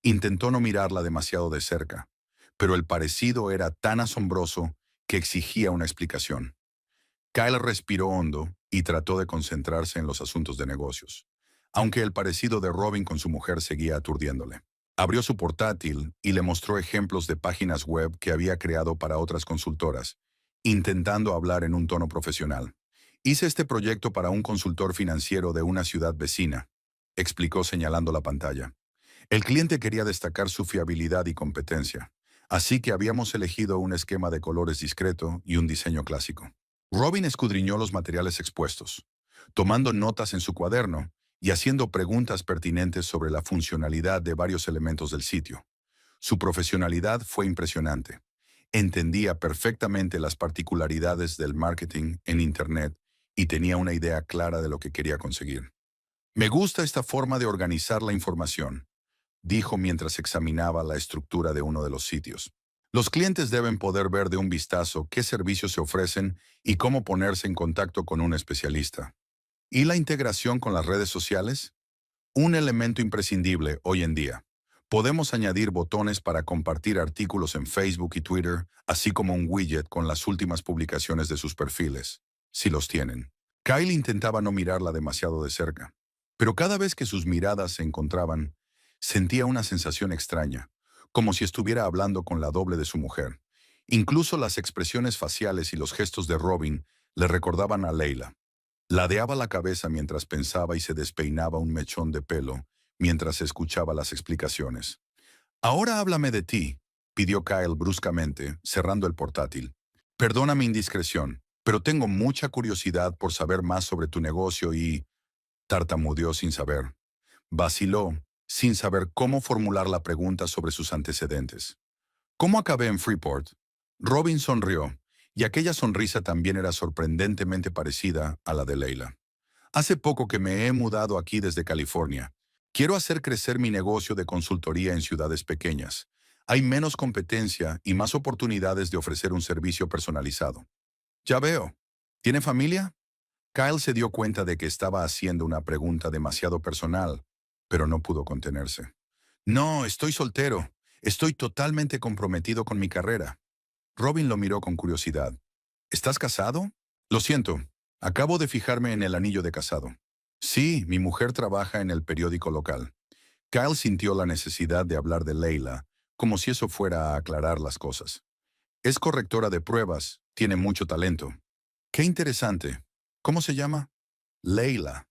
Intentó no mirarla demasiado de cerca, pero el parecido era tan asombroso que exigía una explicación. Kyle respiró hondo y trató de concentrarse en los asuntos de negocios, aunque el parecido de Robin con su mujer seguía aturdiéndole. Abrió su portátil y le mostró ejemplos de páginas web que había creado para otras consultoras, intentando hablar en un tono profesional. Hice este proyecto para un consultor financiero de una ciudad vecina, explicó señalando la pantalla. El cliente quería destacar su fiabilidad y competencia, así que habíamos elegido un esquema de colores discreto y un diseño clásico. Robin escudriñó los materiales expuestos, tomando notas en su cuaderno y haciendo preguntas pertinentes sobre la funcionalidad de varios elementos del sitio. Su profesionalidad fue impresionante. Entendía perfectamente las particularidades del marketing en Internet y tenía una idea clara de lo que quería conseguir. Me gusta esta forma de organizar la información, dijo mientras examinaba la estructura de uno de los sitios. Los clientes deben poder ver de un vistazo qué servicios se ofrecen y cómo ponerse en contacto con un especialista. ¿Y la integración con las redes sociales? Un elemento imprescindible hoy en día. Podemos añadir botones para compartir artículos en Facebook y Twitter, así como un widget con las últimas publicaciones de sus perfiles, si los tienen. Kyle intentaba no mirarla demasiado de cerca, pero cada vez que sus miradas se encontraban, sentía una sensación extraña, como si estuviera hablando con la doble de su mujer. Incluso las expresiones faciales y los gestos de Robin le recordaban a Leila. Ladeaba la cabeza mientras pensaba y se despeinaba un mechón de pelo mientras escuchaba las explicaciones. «Ahora háblame de ti», pidió Kyle bruscamente, cerrando el portátil. «Perdona mi indiscreción, pero tengo mucha curiosidad por saber más sobre tu negocio y...» Tartamudeó sin saber. Vaciló, sin saber cómo formular la pregunta sobre sus antecedentes. «¿Cómo acabé en Freeport?» Robin sonrió, y aquella sonrisa también era sorprendentemente parecida a la de Leila. «Hace poco que me he mudado aquí desde California. Quiero hacer crecer mi negocio de consultoría en ciudades pequeñas. Hay menos competencia y más oportunidades de ofrecer un servicio personalizado». «Ya veo. ¿Tiene familia?» Kyle se dio cuenta de que estaba haciendo una pregunta demasiado personal, pero no pudo contenerse. «No, estoy soltero. Estoy totalmente comprometido con mi carrera». Robin lo miró con curiosidad. «¿Estás casado?» «Lo siento. Acabo de fijarme en el anillo de casado». «Sí, mi mujer trabaja en el periódico local». Kyle sintió la necesidad de hablar de Leila, como si eso fuera a aclarar las cosas. «Es correctora de pruebas. Tiene mucho talento». «Qué interesante. ¿Cómo se llama?» «Leila.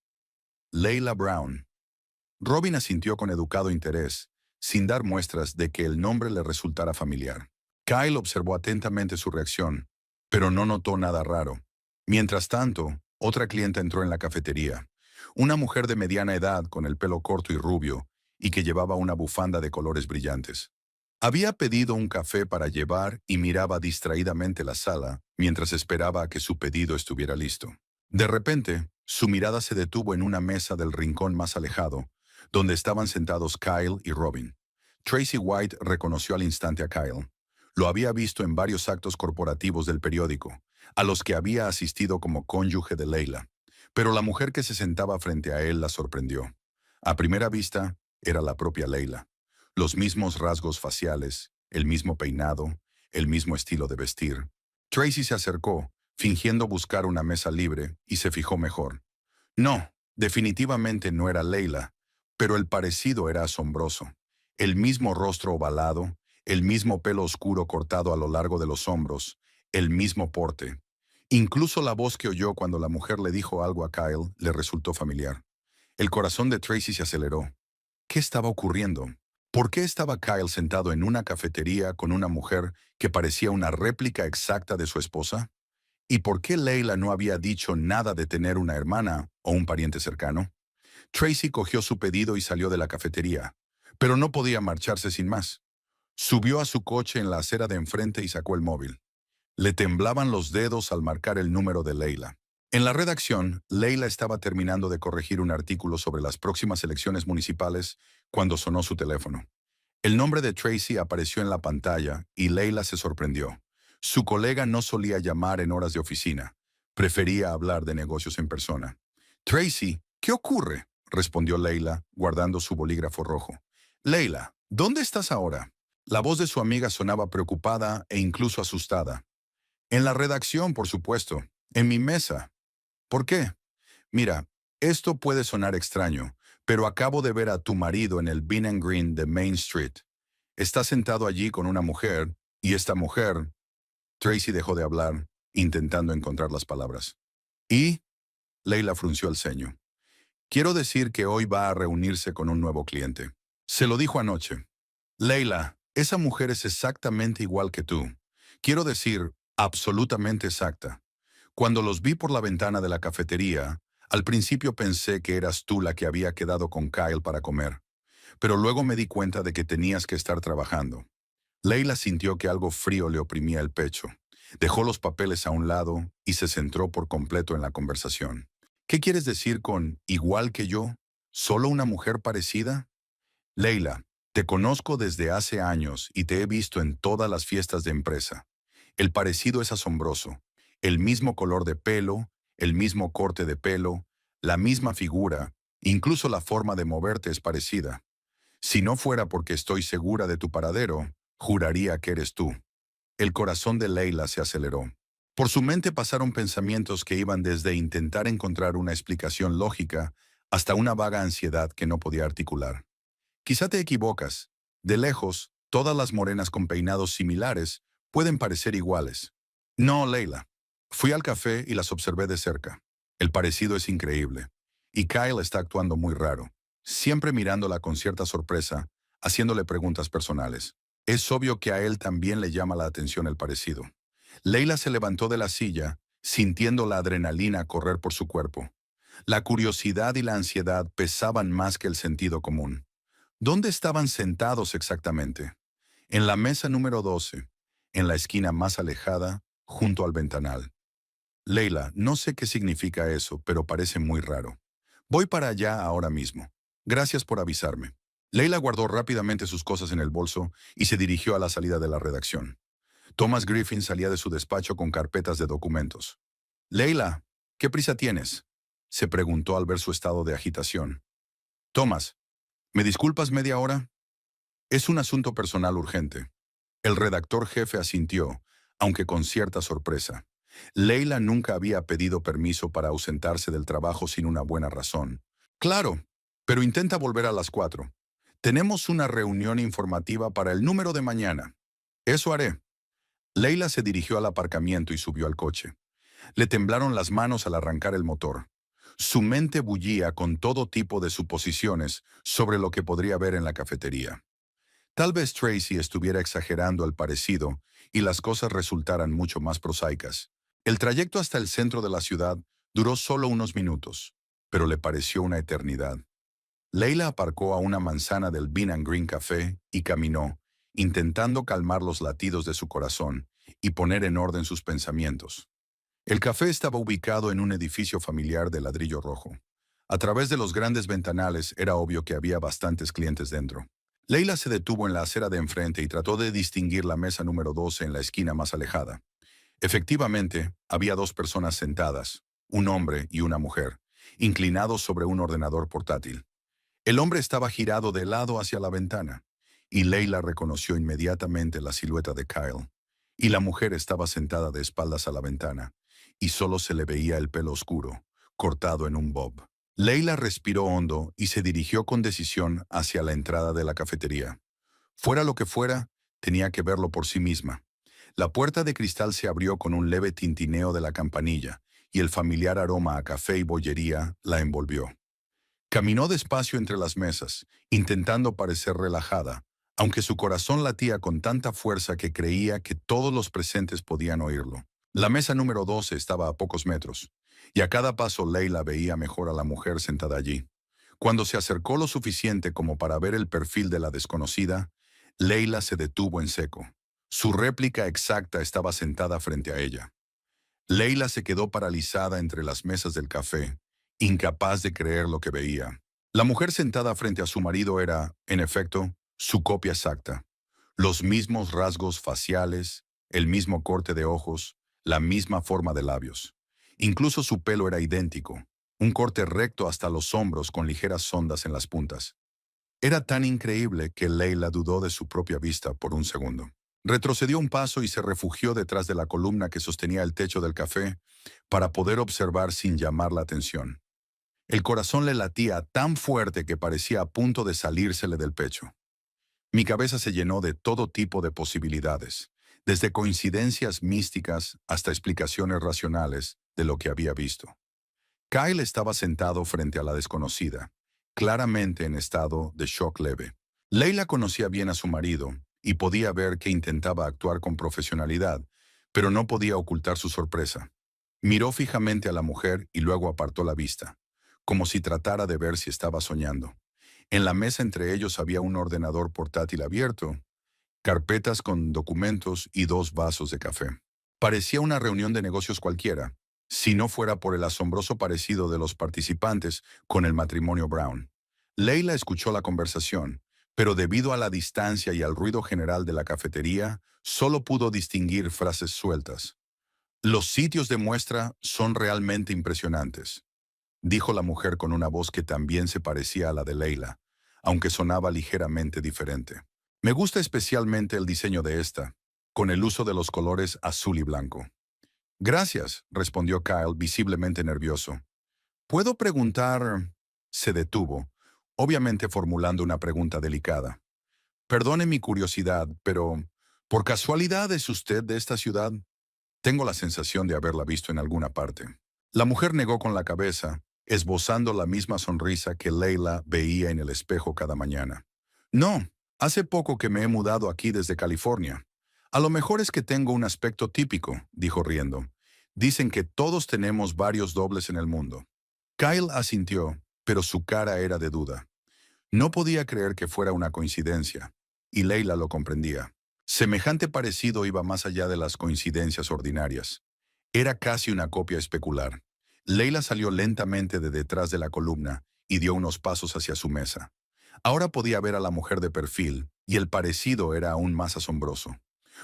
Leila Brown». Robin asintió con educado interés, sin dar muestras de que el nombre le resultara familiar. Kyle observó atentamente su reacción, pero no notó nada raro. Mientras tanto, otra clienta entró en la cafetería. Una mujer de mediana edad con el pelo corto y rubio, y que llevaba una bufanda de colores brillantes. Había pedido un café para llevar y miraba distraídamente la sala mientras esperaba a que su pedido estuviera listo. De repente, su mirada se detuvo en una mesa del rincón más alejado, donde estaban sentados Kyle y Robin. Tracy White reconoció al instante a Kyle. Lo había visto en varios actos corporativos del periódico, a los que había asistido como cónyuge de Leila. Pero la mujer que se sentaba frente a él la sorprendió. A primera vista, era la propia Leila. Los mismos rasgos faciales, el mismo peinado, el mismo estilo de vestir. Tracy se acercó, fingiendo buscar una mesa libre, y se fijó mejor. No, definitivamente no era Leila, pero el parecido era asombroso. El mismo rostro ovalado, el mismo pelo oscuro cortado a lo largo de los hombros, el mismo porte. Incluso la voz que oyó cuando la mujer le dijo algo a Kyle le resultó familiar. El corazón de Tracy se aceleró. ¿Qué estaba ocurriendo? ¿Por qué estaba Kyle sentado en una cafetería con una mujer que parecía una réplica exacta de su esposa? ¿Y por qué Leila no había dicho nada de tener una hermana o un pariente cercano? Tracy cogió su pedido y salió de la cafetería, pero no podía marcharse sin más. Subió a su coche en la acera de enfrente y sacó el móvil. Le temblaban los dedos al marcar el número de Leila. En la redacción, Leila estaba terminando de corregir un artículo sobre las próximas elecciones municipales cuando sonó su teléfono. El nombre de Tracy apareció en la pantalla y Leila se sorprendió. Su colega no solía llamar en horas de oficina. Prefería hablar de negocios en persona. «Tracy, ¿qué ocurre?», respondió Leila, guardando su bolígrafo rojo. «Leila, ¿dónde estás ahora?». La voz de su amiga sonaba preocupada e incluso asustada. En la redacción, por supuesto. En mi mesa. ¿Por qué? Mira, esto puede sonar extraño, pero acabo de ver a tu marido en el Bean and Green de Main Street. Está sentado allí con una mujer, y esta mujer... Tracy dejó de hablar, intentando encontrar las palabras. Y Leila frunció el ceño. Quiero decir que hoy va a reunirse con un nuevo cliente. Se lo dijo anoche. Leila, esa mujer es exactamente igual que tú. Quiero decir, absolutamente exacta. Cuando los vi por la ventana de la cafetería, al principio pensé que eras tú la que había quedado con Kyle para comer, pero luego me di cuenta de que tenías que estar trabajando. Leila sintió que algo frío le oprimía el pecho. Dejó los papeles a un lado y se centró por completo en la conversación. ¿Qué quieres decir con igual que yo? ¿Solo una mujer parecida? Leila, te conozco desde hace años y te he visto en todas las fiestas de empresa. El parecido es asombroso. El mismo color de pelo, el mismo corte de pelo, la misma figura, incluso la forma de moverte es parecida. Si no fuera porque estoy segura de tu paradero, juraría que eres tú. El corazón de Leila se aceleró. Por su mente pasaron pensamientos que iban desde intentar encontrar una explicación lógica hasta una vaga ansiedad que no podía articular. Quizá te equivocas. De lejos, todas las morenas con peinados similares pueden parecer iguales. No, Leila. Fui al café y las observé de cerca. El parecido es increíble. Y Kyle está actuando muy raro, siempre mirándola con cierta sorpresa, haciéndole preguntas personales. Es obvio que a él también le llama la atención el parecido. Leila se levantó de la silla, sintiendo la adrenalina correr por su cuerpo. La curiosidad y la ansiedad pesaban más que el sentido común. ¿Dónde estaban sentados exactamente? En la mesa número 12, en la esquina más alejada, junto al ventanal. Leila, no sé qué significa eso, pero parece muy raro. Voy para allá ahora mismo. Gracias por avisarme. Leila guardó rápidamente sus cosas en el bolso y se dirigió a la salida de la redacción. Thomas Griffin salía de su despacho con carpetas de documentos. Leila, ¿qué prisa tienes? Se preguntó al ver su estado de agitación. Thomas, ¿me disculpas media hora? Es un asunto personal urgente. El redactor jefe asintió, aunque con cierta sorpresa. Leila nunca había pedido permiso para ausentarse del trabajo sin una buena razón. Claro, pero intenta volver a las 4. Tenemos una reunión informativa para el número de mañana. Eso haré. Leila se dirigió al aparcamiento y subió al coche. Le temblaron las manos al arrancar el motor. Su mente bullía con todo tipo de suposiciones sobre lo que podría ver en la cafetería. Tal vez Tracy estuviera exagerando el parecido y las cosas resultaran mucho más prosaicas. El trayecto hasta el centro de la ciudad duró solo unos minutos, pero le pareció una eternidad. Leila aparcó a una manzana del Bean and Green Café y caminó, intentando calmar los latidos de su corazón y poner en orden sus pensamientos. El café estaba ubicado en un edificio familiar de ladrillo rojo. A través de los grandes ventanales era obvio que había bastantes clientes dentro. Leila se detuvo en la acera de enfrente y trató de distinguir la mesa número 12 en la esquina más alejada. Efectivamente, había dos personas sentadas, un hombre y una mujer, inclinados sobre un ordenador portátil. El hombre estaba girado de lado hacia la ventana, y Leila reconoció inmediatamente la silueta de Kyle. Y la mujer estaba sentada de espaldas a la ventana, y solo se le veía el pelo oscuro, cortado en un bob. Leila respiró hondo y se dirigió con decisión hacia la entrada de la cafetería. Fuera lo que fuera, tenía que verlo por sí misma. La puerta de cristal se abrió con un leve tintineo de la campanilla, y el familiar aroma a café y bollería la envolvió. Caminó despacio entre las mesas, intentando parecer relajada, aunque su corazón latía con tanta fuerza que creía que todos los presentes podían oírlo. La mesa número 12 estaba a pocos metros, y a cada paso Leila veía mejor a la mujer sentada allí. Cuando se acercó lo suficiente como para ver el perfil de la desconocida, Leila se detuvo en seco. Su réplica exacta estaba sentada frente a ella. Leila se quedó paralizada entre las mesas del café, incapaz de creer lo que veía. La mujer sentada frente a su marido era, en efecto, su copia exacta. Los mismos rasgos faciales, el mismo corte de ojos, la misma forma de labios. Incluso su pelo era idéntico, un corte recto hasta los hombros con ligeras ondas en las puntas. Era tan increíble que Leila dudó de su propia vista por un segundo. Retrocedió un paso y se refugió detrás de la columna que sostenía el techo del café para poder observar sin llamar la atención. El corazón le latía tan fuerte que parecía a punto de salírsele del pecho. Mi cabeza se llenó de todo tipo de posibilidades, desde coincidencias místicas hasta explicaciones racionales de lo que había visto. Kyle estaba sentado frente a la desconocida, claramente en estado de shock leve. Leila conocía bien a su marido y podía ver que intentaba actuar con profesionalidad, pero no podía ocultar su sorpresa. Miró fijamente a la mujer y luego apartó la vista, como si tratara de ver si estaba soñando. En la mesa entre ellos había un ordenador portátil abierto, carpetas con documentos y 2 vasos de café. Parecía una reunión de negocios cualquiera, si no fuera por el asombroso parecido de los participantes con el matrimonio Brown. Leila escuchó la conversación, pero debido a la distancia y al ruido general de la cafetería, solo pudo distinguir frases sueltas. Los sitios de muestra son realmente impresionantes, dijo la mujer con una voz que también se parecía a la de Leila, aunque sonaba ligeramente diferente. Me gusta especialmente el diseño de esta, con el uso de los colores azul y blanco. Gracias, respondió Kyle visiblemente nervioso. ¿Puedo preguntar? Se detuvo, obviamente formulando una pregunta delicada. Perdone mi curiosidad, pero ¿por casualidad es usted de esta ciudad? Tengo la sensación de haberla visto en alguna parte. La mujer negó con la cabeza, esbozando la misma sonrisa que Leila veía en el espejo cada mañana. No, hace poco que me he mudado aquí desde California. A lo mejor es que tengo un aspecto típico, dijo riendo. Dicen que todos tenemos varios dobles en el mundo. Kyle asintió, pero su cara era de duda. No podía creer que fuera una coincidencia, y Leila lo comprendía. Semejante parecido iba más allá de las coincidencias ordinarias. Era casi una copia especular. Leila salió lentamente de detrás de la columna y dio unos pasos hacia su mesa. Ahora podía ver a la mujer de perfil, y el parecido era aún más asombroso.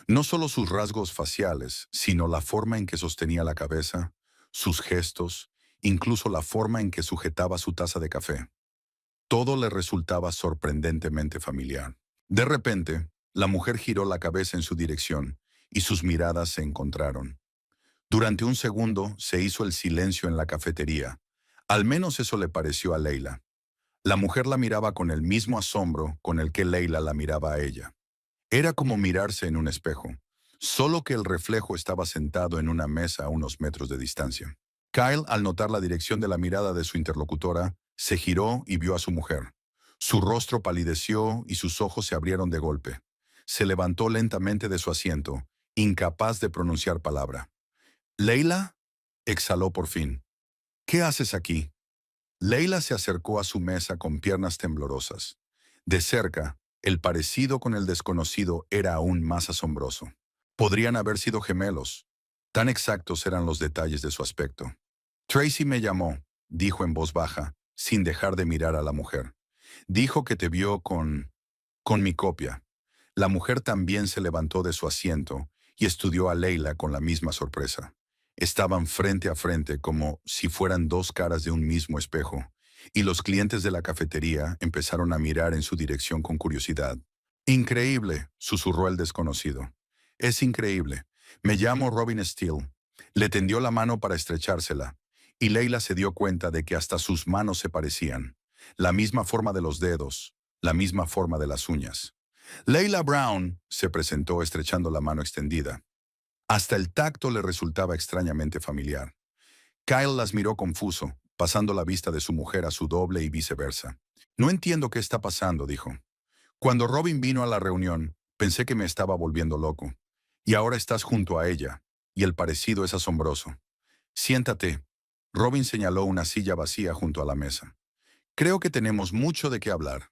No solo sus rasgos faciales, sino la forma en que sostenía la cabeza, sus gestos, incluso la forma en que sujetaba su taza de café. Todo le resultaba sorprendentemente familiar. De repente, la mujer giró la cabeza en su dirección, y sus miradas se encontraron. Durante un segundo se hizo el silencio en la cafetería. Al menos eso le pareció a Leila. La mujer la miraba con el mismo asombro con el que Leila la miraba a ella. Era como mirarse en un espejo, solo que el reflejo estaba sentado en una mesa a unos metros de distancia. Kyle, al notar la dirección de la mirada de su interlocutora, se giró y vio a su mujer. Su rostro palideció y sus ojos se abrieron de golpe. Se levantó lentamente de su asiento, incapaz de pronunciar palabra. «¿Leila?», exhaló por fin. «¿Qué haces aquí?». Leila se acercó a su mesa con piernas temblorosas. De cerca, el parecido con el desconocido era aún más asombroso. Podrían haber sido gemelos. Tan exactos eran los detalles de su aspecto. «Tracy me llamó», dijo en voz baja, sin dejar de mirar a la mujer. «Dijo que te vio con mi copia». La mujer también se levantó de su asiento y estudió a Leila con la misma sorpresa. Estaban frente a frente como si fueran 2 caras de un mismo espejo, y los clientes de la cafetería empezaron a mirar en su dirección con curiosidad. «Increíble», susurró el desconocido. «Es increíble. Me llamo Robin Steele». Le tendió la mano para estrechársela, y Leila se dio cuenta de que hasta sus manos se parecían. La misma forma de los dedos, la misma forma de las uñas. «Leila Brown», se presentó estrechando la mano extendida. Hasta el tacto le resultaba extrañamente familiar. Kyle las miró confuso, pasando la vista de su mujer a su doble y viceversa. «No entiendo qué está pasando», dijo. «Cuando Robin vino a la reunión, pensé que me estaba volviendo loco. Y ahora estás junto a ella, y el parecido es asombroso. Siéntate». Robin señaló una silla vacía junto a la mesa. «Creo que tenemos mucho de qué hablar».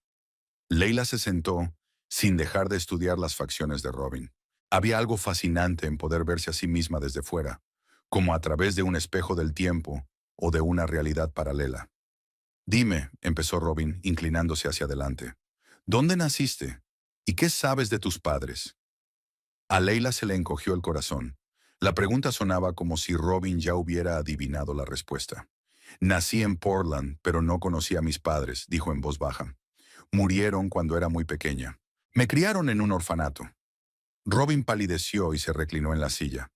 Leila se sentó, sin dejar de estudiar las facciones de Robin. Había algo fascinante en poder verse a sí misma desde fuera, como a través de un espejo del tiempo o de una realidad paralela. «Dime», empezó Robin, inclinándose hacia adelante, «¿dónde naciste? ¿Y qué sabes de tus padres?». A Leila se le encogió el corazón. La pregunta sonaba como si Robin ya hubiera adivinado la respuesta. «Nací en Portland, pero no conocí a mis padres», dijo en voz baja. «Murieron cuando era muy pequeña. Me criaron en un orfanato». Robin palideció y se reclinó en la silla.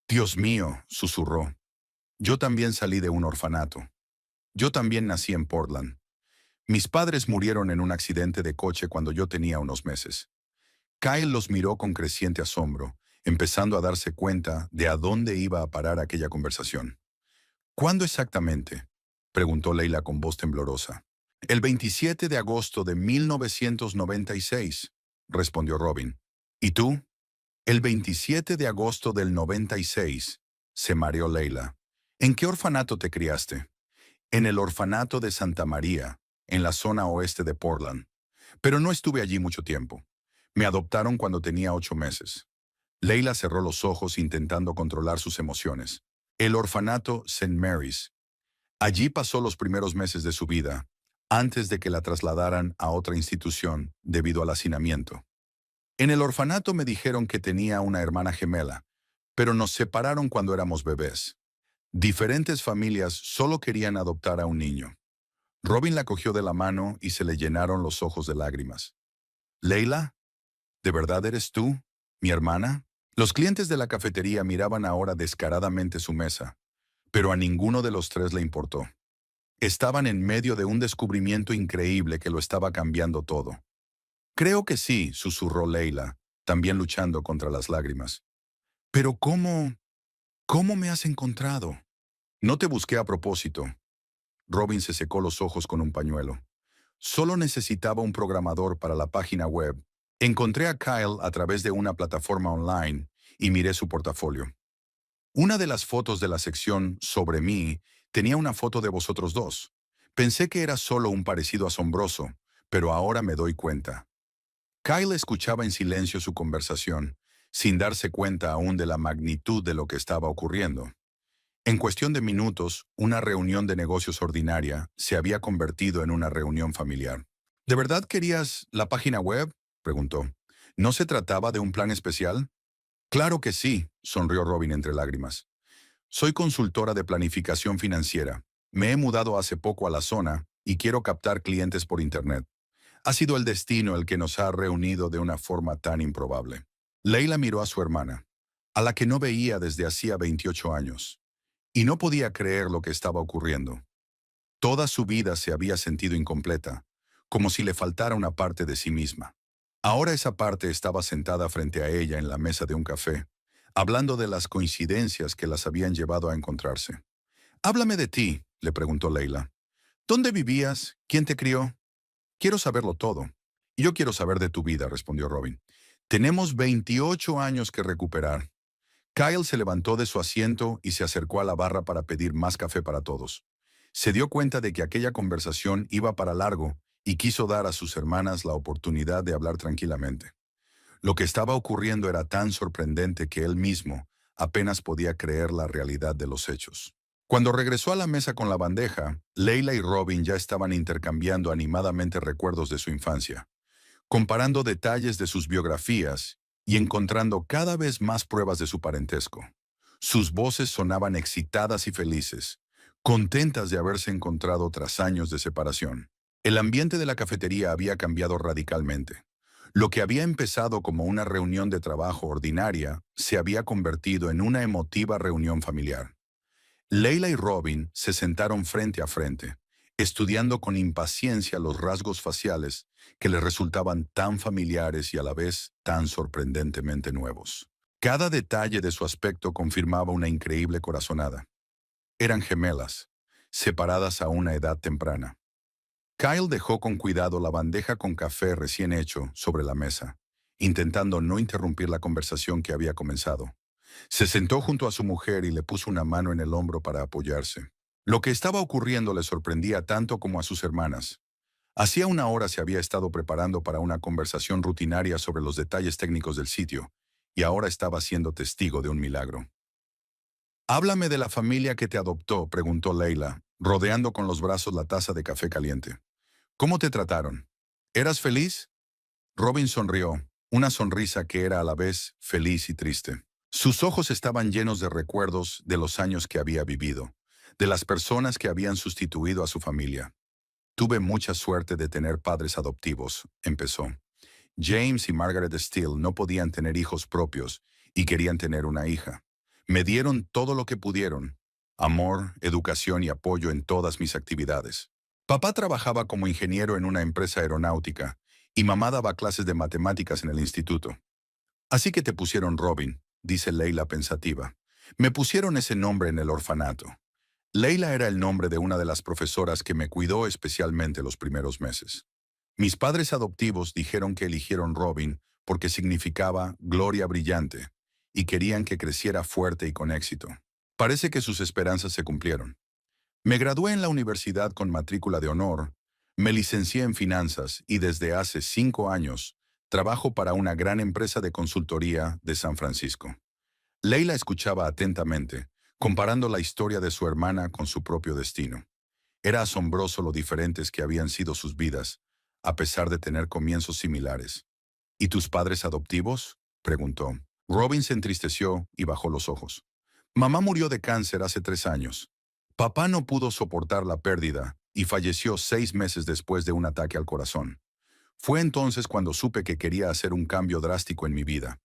Dios mío, susurró. Yo también salí de un orfanato. Yo también nací en Portland. Mis padres murieron en un accidente de coche cuando yo tenía unos meses. Kyle los miró con creciente asombro, empezando a darse cuenta de a dónde iba a parar aquella conversación. ¿Cuándo exactamente?, preguntó Leila con voz temblorosa. El 27 de agosto de 1996, respondió Robin. ¿Y tú? El 27 de agosto del 96, se mareó Leila. ¿En qué orfanato te criaste? En el orfanato de Santa María, en la zona oeste de Portland. Pero no estuve allí mucho tiempo. Me adoptaron cuando tenía 8 meses. Leila cerró los ojos intentando controlar sus emociones. El orfanato St. Mary's. Allí pasó los primeros meses de su vida, antes de que la trasladaran a otra institución debido al hacinamiento. En el orfanato me dijeron que tenía una hermana gemela, pero nos separaron cuando éramos bebés. Diferentes familias solo querían adoptar a un niño. Robin la cogió de la mano y se le llenaron los ojos de lágrimas. ¿Leila? ¿De verdad eres tú, mi hermana? Los clientes de la cafetería miraban ahora descaradamente su mesa, pero a ninguno de los tres le importó. Estaban en medio de un descubrimiento increíble que lo estaba cambiando todo. Creo que sí, susurró Leila, también luchando contra las lágrimas. Pero ¿cómo me has encontrado? No te busqué a propósito. Robin se secó los ojos con un pañuelo. Solo necesitaba un programador para la página web. Encontré a Kyle a través de una plataforma online y miré su portafolio. Una de las fotos de la sección Sobre mí tenía una foto de vosotros dos. Pensé que era solo un parecido asombroso, pero ahora me doy cuenta. Kyle escuchaba en silencio su conversación, sin darse cuenta aún de la magnitud de lo que estaba ocurriendo. En cuestión de minutos, una reunión de negocios ordinaria se había convertido en una reunión familiar. ¿De verdad querías la página web?, preguntó. ¿No se trataba de un plan especial? Claro que sí, sonrió Robin entre lágrimas. Soy consultora de planificación financiera. Me he mudado hace poco a la zona y quiero captar clientes por Internet. Ha sido el destino el que nos ha reunido de una forma tan improbable. Leila miró a su hermana, a la que no veía desde hacía 28 años, y no podía creer lo que estaba ocurriendo. Toda su vida se había sentido incompleta, como si le faltara una parte de sí misma. Ahora esa parte estaba sentada frente a ella en la mesa de un café, hablando de las coincidencias que las habían llevado a encontrarse. «Háblame de ti», le preguntó Leila. «¿Dónde vivías? ¿Quién te crió?» «Quiero saberlo todo». «Y yo quiero saber de tu vida», respondió Robin. «Tenemos 28 años que recuperar». Kyle se levantó de su asiento y se acercó a la barra para pedir más café para todos. Se dio cuenta de que aquella conversación iba para largo y quiso dar a sus hermanas la oportunidad de hablar tranquilamente. Lo que estaba ocurriendo era tan sorprendente que él mismo apenas podía creer la realidad de los hechos. Cuando regresó a la mesa con la bandeja, Leila y Robin ya estaban intercambiando animadamente recuerdos de su infancia, comparando detalles de sus biografías y encontrando cada vez más pruebas de su parentesco. Sus voces sonaban excitadas y felices, contentas de haberse encontrado tras años de separación. El ambiente de la cafetería había cambiado radicalmente. Lo que había empezado como una reunión de trabajo ordinaria se había convertido en una emotiva reunión familiar. Leila y Robin se sentaron frente a frente, estudiando con impaciencia los rasgos faciales que les resultaban tan familiares y a la vez tan sorprendentemente nuevos. Cada detalle de su aspecto confirmaba una increíble corazonada. Eran gemelas, separadas a una edad temprana. Kyle dejó con cuidado la bandeja con café recién hecho sobre la mesa, intentando no interrumpir la conversación que había comenzado. Se sentó junto a su mujer y le puso una mano en el hombro para apoyarse. Lo que estaba ocurriendo le sorprendía tanto como a sus hermanas. Hacía una hora se había estado preparando para una conversación rutinaria sobre los detalles técnicos del sitio, y ahora estaba siendo testigo de un milagro. «Háblame de la familia que te adoptó», preguntó Leila, rodeando con los brazos la taza de café caliente. «¿Cómo te trataron? ¿Eras feliz?» Robin sonrió, una sonrisa que era a la vez feliz y triste. Sus ojos estaban llenos de recuerdos de los años que había vivido, de las personas que habían sustituido a su familia. «Tuve mucha suerte de tener padres adoptivos», empezó. James y Margaret Steele no podían tener hijos propios y querían tener una hija. Me dieron todo lo que pudieron: amor, educación y apoyo en todas mis actividades. Papá trabajaba como ingeniero en una empresa aeronáutica y mamá daba clases de matemáticas en el instituto. Así que te pusieron Robin, dice Leila pensativa. Me pusieron ese nombre en el orfanato. Leila era el nombre de una de las profesoras que me cuidó especialmente los primeros meses. Mis padres adoptivos dijeron que eligieron Robin porque significaba gloria brillante y querían que creciera fuerte y con éxito. Parece que sus esperanzas se cumplieron. Me gradué en la universidad con matrícula de honor, me licencié en finanzas y desde hace 5 años trabajo para una gran empresa de consultoría de San Francisco. Leila escuchaba atentamente, comparando la historia de su hermana con su propio destino. Era asombroso lo diferentes que habían sido sus vidas, a pesar de tener comienzos similares. ¿Y tus padres adoptivos?, preguntó. Robin se entristeció y bajó los ojos. Mamá murió de cáncer hace 3 años. Papá no pudo soportar la pérdida y falleció 6 meses después de un ataque al corazón. Fue entonces cuando supe que quería hacer un cambio drástico en mi vida.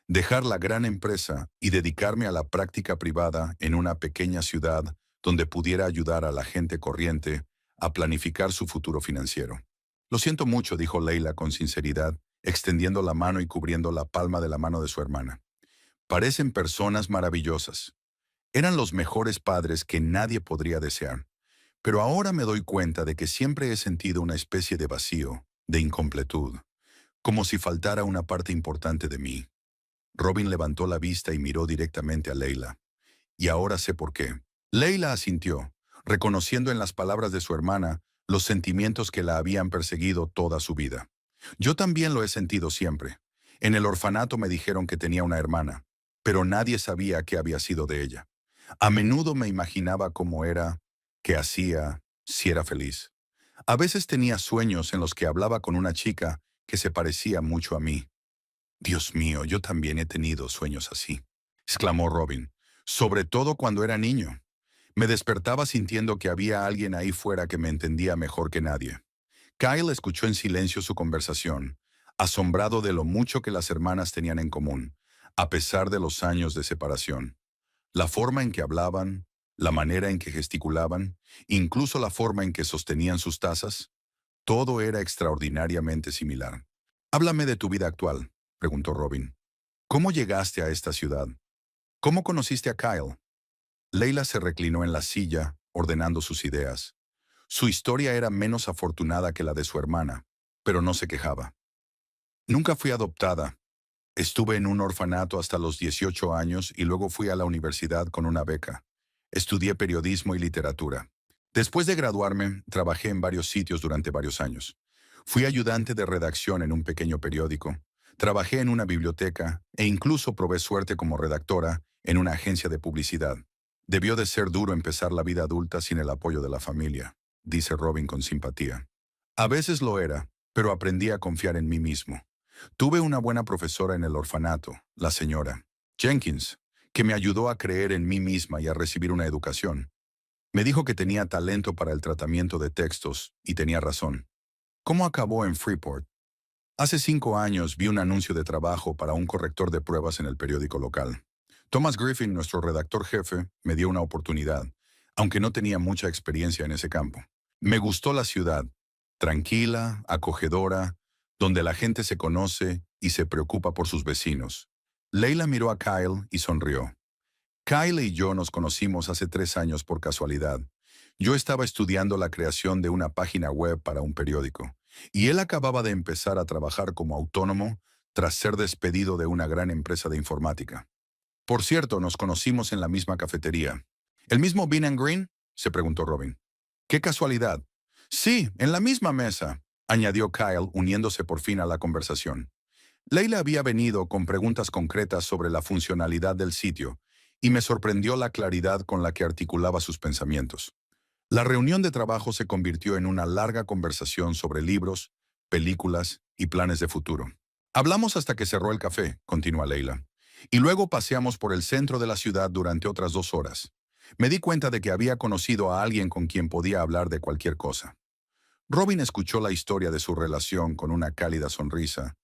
Dejar la gran empresa y dedicarme a la práctica privada en una pequeña ciudad donde pudiera ayudar a la gente corriente a planificar su futuro financiero. Lo siento mucho, dijo Leila con sinceridad, extendiendo la mano y cubriendo la palma de la mano de su hermana. Parecen personas maravillosas. Eran los mejores padres que nadie podría desear. Pero ahora me doy cuenta de que siempre he sentido una especie de vacío, de incompletud, como si faltara una parte importante de mí. Robin levantó la vista y miró directamente a Leila. Y ahora sé por qué. Leila asintió, reconociendo en las palabras de su hermana los sentimientos que la habían perseguido toda su vida. Yo también lo he sentido siempre. En el orfanato me dijeron que tenía una hermana, pero nadie sabía qué había sido de ella. A menudo me imaginaba cómo era, qué hacía, si era feliz. A veces tenía sueños en los que hablaba con una chica que se parecía mucho a mí. Dios mío, yo también he tenido sueños así, exclamó Robin, sobre todo cuando era niño. Me despertaba sintiendo que había alguien ahí fuera que me entendía mejor que nadie. Kyle escuchó en silencio su conversación, asombrado de lo mucho que las hermanas tenían en común, a pesar de los años de separación. La forma en que hablaban, la manera en que gesticulaban, incluso la forma en que sostenían sus tazas, todo era extraordinariamente similar. Háblame de tu vida actual, preguntó Robin. ¿Cómo llegaste a esta ciudad? ¿Cómo conociste a Kyle? Leila se reclinó en la silla, ordenando sus ideas. Su historia era menos afortunada que la de su hermana, pero no se quejaba. Nunca fui adoptada. Estuve en un orfanato hasta los 18 años y luego fui a la universidad con una beca. Estudié periodismo y literatura. Después de graduarme, trabajé en varios sitios durante varios años. Fui ayudante de redacción en un pequeño periódico. Trabajé en una biblioteca e incluso probé suerte como redactora en una agencia de publicidad. Debió de ser duro empezar la vida adulta sin el apoyo de la familia, dice Robin con simpatía. A veces lo era, pero aprendí a confiar en mí mismo. Tuve una buena profesora en el orfanato, la señora Jenkins, que me ayudó a creer en mí misma y a recibir una educación. Me dijo que tenía talento para el tratamiento de textos, y tenía razón. ¿Cómo acabó en Freeport? Hace 5 años vi un anuncio de trabajo para un corrector de pruebas en el periódico local. Thomas Griffin, nuestro redactor jefe, me dio una oportunidad, aunque no tenía mucha experiencia en ese campo. Me gustó la ciudad, tranquila, acogedora, donde la gente se conoce y se preocupa por sus vecinos. Leila miró a Kyle y sonrió. Kyle y yo nos conocimos hace 3 años por casualidad. Yo estaba estudiando la creación de una página web para un periódico, y él acababa de empezar a trabajar como autónomo tras ser despedido de una gran empresa de informática. Por cierto, nos conocimos en la misma cafetería. ¿El mismo Bean and Green?, se preguntó Robin. ¡Qué casualidad! Sí, en la misma mesa, añadió Kyle, uniéndose por fin a la conversación. Leila había venido con preguntas concretas sobre la funcionalidad del sitio, y me sorprendió la claridad con la que articulaba sus pensamientos. La reunión de trabajo se convirtió en una larga conversación sobre libros, películas y planes de futuro. Hablamos hasta que cerró el café, continúa Leila, y luego paseamos por el centro de la ciudad durante otras 2 horas. Me di cuenta de que había conocido a alguien con quien podía hablar de cualquier cosa. Robin escuchó la historia de su relación con una cálida sonrisa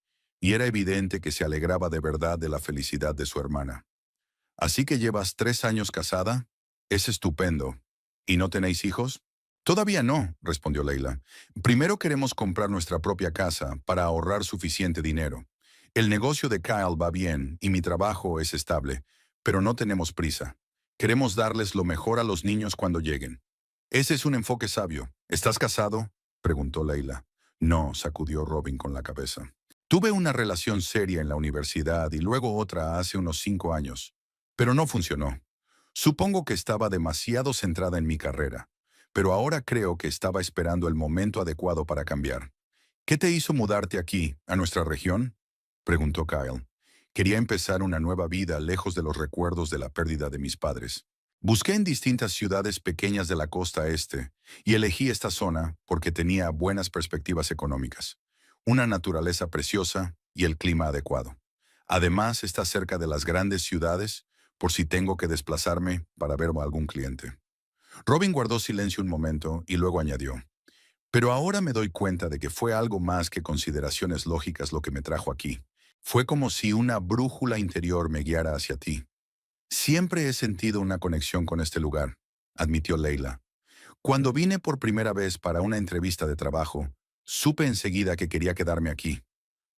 y era evidente que se alegraba de verdad de la felicidad de su hermana. «¿Así que llevas 3 años casada? Es estupendo. ¿Y no tenéis hijos?» «Todavía no», respondió Leila. «Primero queremos comprar nuestra propia casa para ahorrar suficiente dinero. El negocio de Kyle va bien y mi trabajo es estable, pero no tenemos prisa. Queremos darles lo mejor a los niños cuando lleguen». «Ese es un enfoque sabio. ¿Estás casado?», preguntó Leila. «No», sacudió Robin con la cabeza. «Tuve una relación seria en la universidad y luego otra hace unos 5 años, pero no funcionó. Supongo que estaba demasiado centrada en mi carrera, pero ahora creo que estaba esperando el momento adecuado para cambiar». «¿Qué te hizo mudarte aquí, a nuestra región?», preguntó Kyle. «Quería empezar una nueva vida lejos de los recuerdos de la pérdida de mis padres. Busqué en distintas ciudades pequeñas de la costa este y elegí esta zona porque tenía buenas perspectivas económicas, una naturaleza preciosa y el clima adecuado. Además, está cerca de las grandes ciudades por si tengo que desplazarme para ver a algún cliente». Robin guardó silencio un momento y luego añadió: «Pero ahora me doy cuenta de que fue algo más que consideraciones lógicas lo que me trajo aquí. Fue como si una brújula interior me guiara hacia ti». «Siempre he sentido una conexión con este lugar», admitió Leila. «Cuando vine por primera vez para una entrevista de trabajo, supe enseguida que quería quedarme aquí.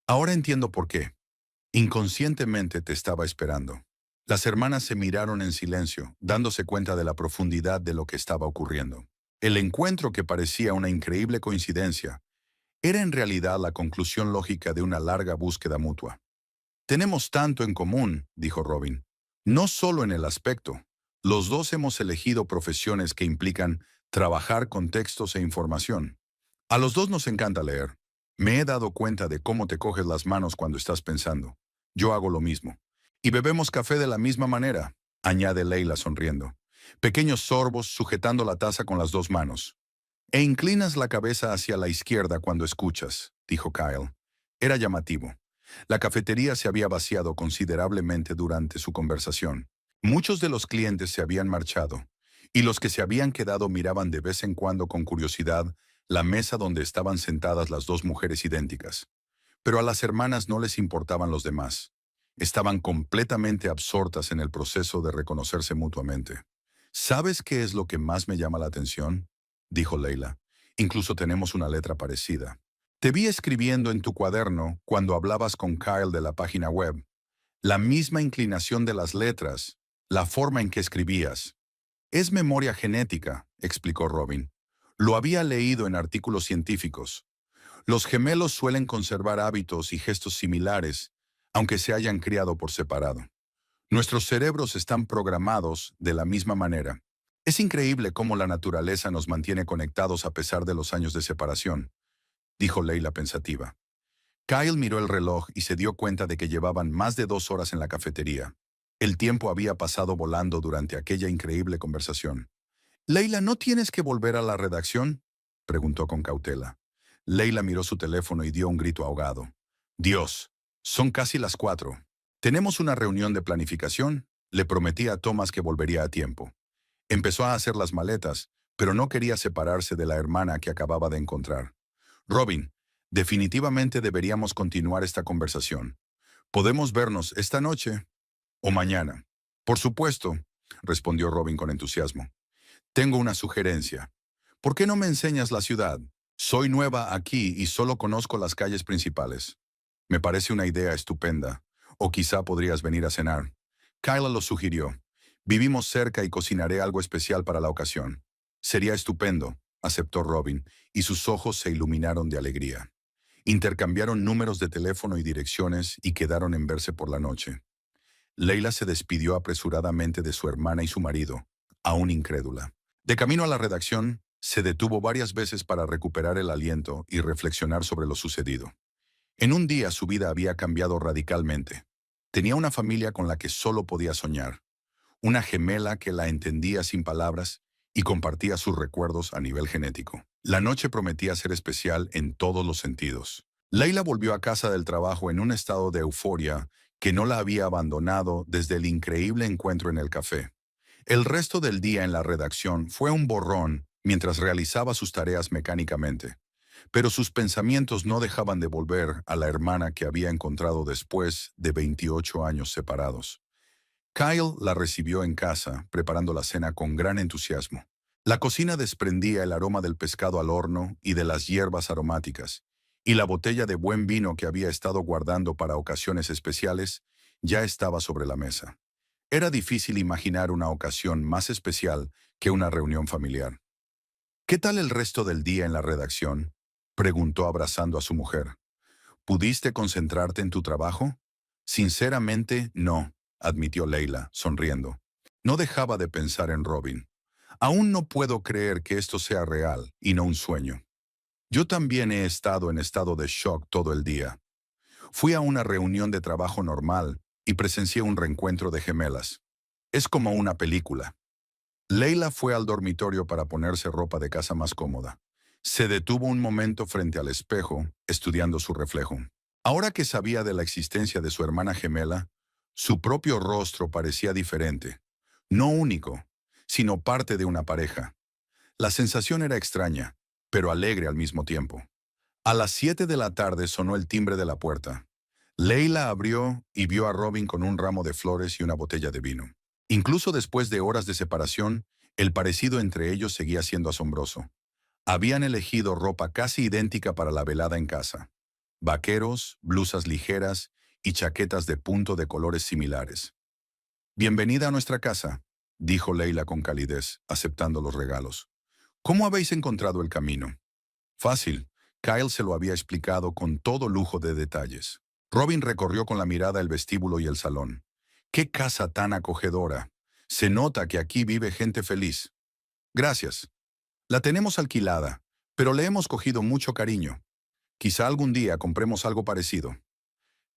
Ahora entiendo por qué. Inconscientemente te estaba esperando». Las hermanas se miraron en silencio, dándose cuenta de la profundidad de lo que estaba ocurriendo. El encuentro, que parecía una increíble coincidencia, era en realidad la conclusión lógica de una larga búsqueda mutua. «Tenemos tanto en común», dijo Robin. «No solo en el aspecto. Los dos hemos elegido profesiones que implican trabajar con textos e información. A los dos nos encanta leer. Me he dado cuenta de cómo te coges las manos cuando estás pensando. Yo hago lo mismo. Y bebemos café de la misma manera», añade Leila sonriendo. «Pequeños sorbos sujetando la taza con las 2 manos. E inclinas la cabeza hacia la izquierda cuando escuchas», dijo Kyle. Era llamativo. La cafetería se había vaciado considerablemente durante su conversación. Muchos de los clientes se habían marchado, y los que se habían quedado miraban de vez en cuando con curiosidad la mesa donde estaban sentadas las 2 mujeres idénticas. Pero a las hermanas no les importaban los demás. Estaban completamente absortas en el proceso de reconocerse mutuamente. «¿Sabes qué es lo que más me llama la atención?», dijo Leila. «Incluso tenemos una letra parecida. Te vi escribiendo en tu cuaderno cuando hablabas con Kyle de la página web. La misma inclinación de las letras, la forma en que escribías». «Es memoria genética», explicó Robin. «Lo había leído en artículos científicos. Los gemelos suelen conservar hábitos y gestos similares, aunque se hayan criado por separado. Nuestros cerebros están programados de la misma manera. Es increíble cómo la naturaleza nos mantiene conectados a pesar de los años de separación», dijo Leila pensativa. Kyle miró el reloj y se dio cuenta de que llevaban más de 2 horas en la cafetería. El tiempo había pasado volando durante aquella increíble conversación. «Leila, ¿no tienes que volver a la redacción?», preguntó con cautela. Leila miró su teléfono y dio un grito ahogado. «Dios, son casi las 4. Tenemos una reunión de planificación. Le prometí a Thomas que volvería a tiempo». Empezó a hacer las maletas, pero no quería separarse de la hermana que acababa de encontrar. «Robin, definitivamente deberíamos continuar esta conversación. Podemos vernos esta noche o mañana». «Por supuesto», respondió Robin con entusiasmo. «Tengo una sugerencia. ¿Por qué no me enseñas la ciudad? Soy nueva aquí y solo conozco las calles principales». «Me parece una idea estupenda. O quizá podrías venir a cenar». Kyla lo sugirió. «Vivimos cerca y cocinaré algo especial para la ocasión». «Sería estupendo», aceptó Robin, y sus ojos se iluminaron de alegría. Intercambiaron números de teléfono y direcciones y quedaron en verse por la noche. Leila se despidió apresuradamente de su hermana y su marido, aún incrédula. De camino a la redacción, se detuvo varias veces para recuperar el aliento y reflexionar sobre lo sucedido. En un día su vida había cambiado radicalmente. Tenía una familia con la que solo podía soñar, una gemela que la entendía sin palabras y compartía sus recuerdos a nivel genético. La noche prometía ser especial en todos los sentidos. Leila volvió a casa del trabajo en un estado de euforia que no la había abandonado desde el increíble encuentro en el café. El resto del día en la redacción fue un borrón mientras realizaba sus tareas mecánicamente. pero sus pensamientos no dejaban de volver a la hermana que había encontrado después de 28 años separados. Kyle la recibió en casa, preparando la cena con gran entusiasmo. La cocina desprendía el aroma del pescado al horno y de las hierbas aromáticas, y la botella de buen vino que había estado guardando para ocasiones especiales ya estaba sobre la mesa. Era difícil imaginar una ocasión más especial que una reunión familiar. ¿Qué tal el resto del día en la redacción?, preguntó abrazando a su mujer. ¿Pudiste concentrarte en tu trabajo? Sinceramente, no, admitió Leila, sonriendo. No dejaba de pensar en Robin. Aún no puedo creer que esto sea real y no un sueño. Yo también he estado en estado de shock todo el día. Fui a una reunión de trabajo normal y presencié un reencuentro de gemelas. Es como una película. Leila fue al dormitorio para ponerse ropa de casa más cómoda. Se detuvo un momento frente al espejo, estudiando su reflejo. Ahora que sabía de la existencia de su hermana gemela, su propio rostro parecía diferente. No único, sino parte de una pareja. La sensación era extraña, pero alegre al mismo tiempo. A las 7 de la tarde sonó el timbre de la puerta. Leila abrió y vio a Robin con un ramo de flores y una botella de vino. Incluso después de horas de separación, el parecido entre ellos seguía siendo asombroso. Habían elegido ropa casi idéntica para la velada en casa. Vaqueros, blusas ligeras y chaquetas de punto de colores similares. «Bienvenida a nuestra casa», dijo Leila con calidez, aceptando los regalos. «¿Cómo habéis encontrado el camino?» Fácil. Kyle se lo había explicado con todo lujo de detalles. Robin recorrió con la mirada el vestíbulo y el salón. «¡Qué casa tan acogedora! Se nota que aquí vive gente feliz». «Gracias. La tenemos alquilada, pero le hemos cogido mucho cariño. Quizá algún día compremos algo parecido».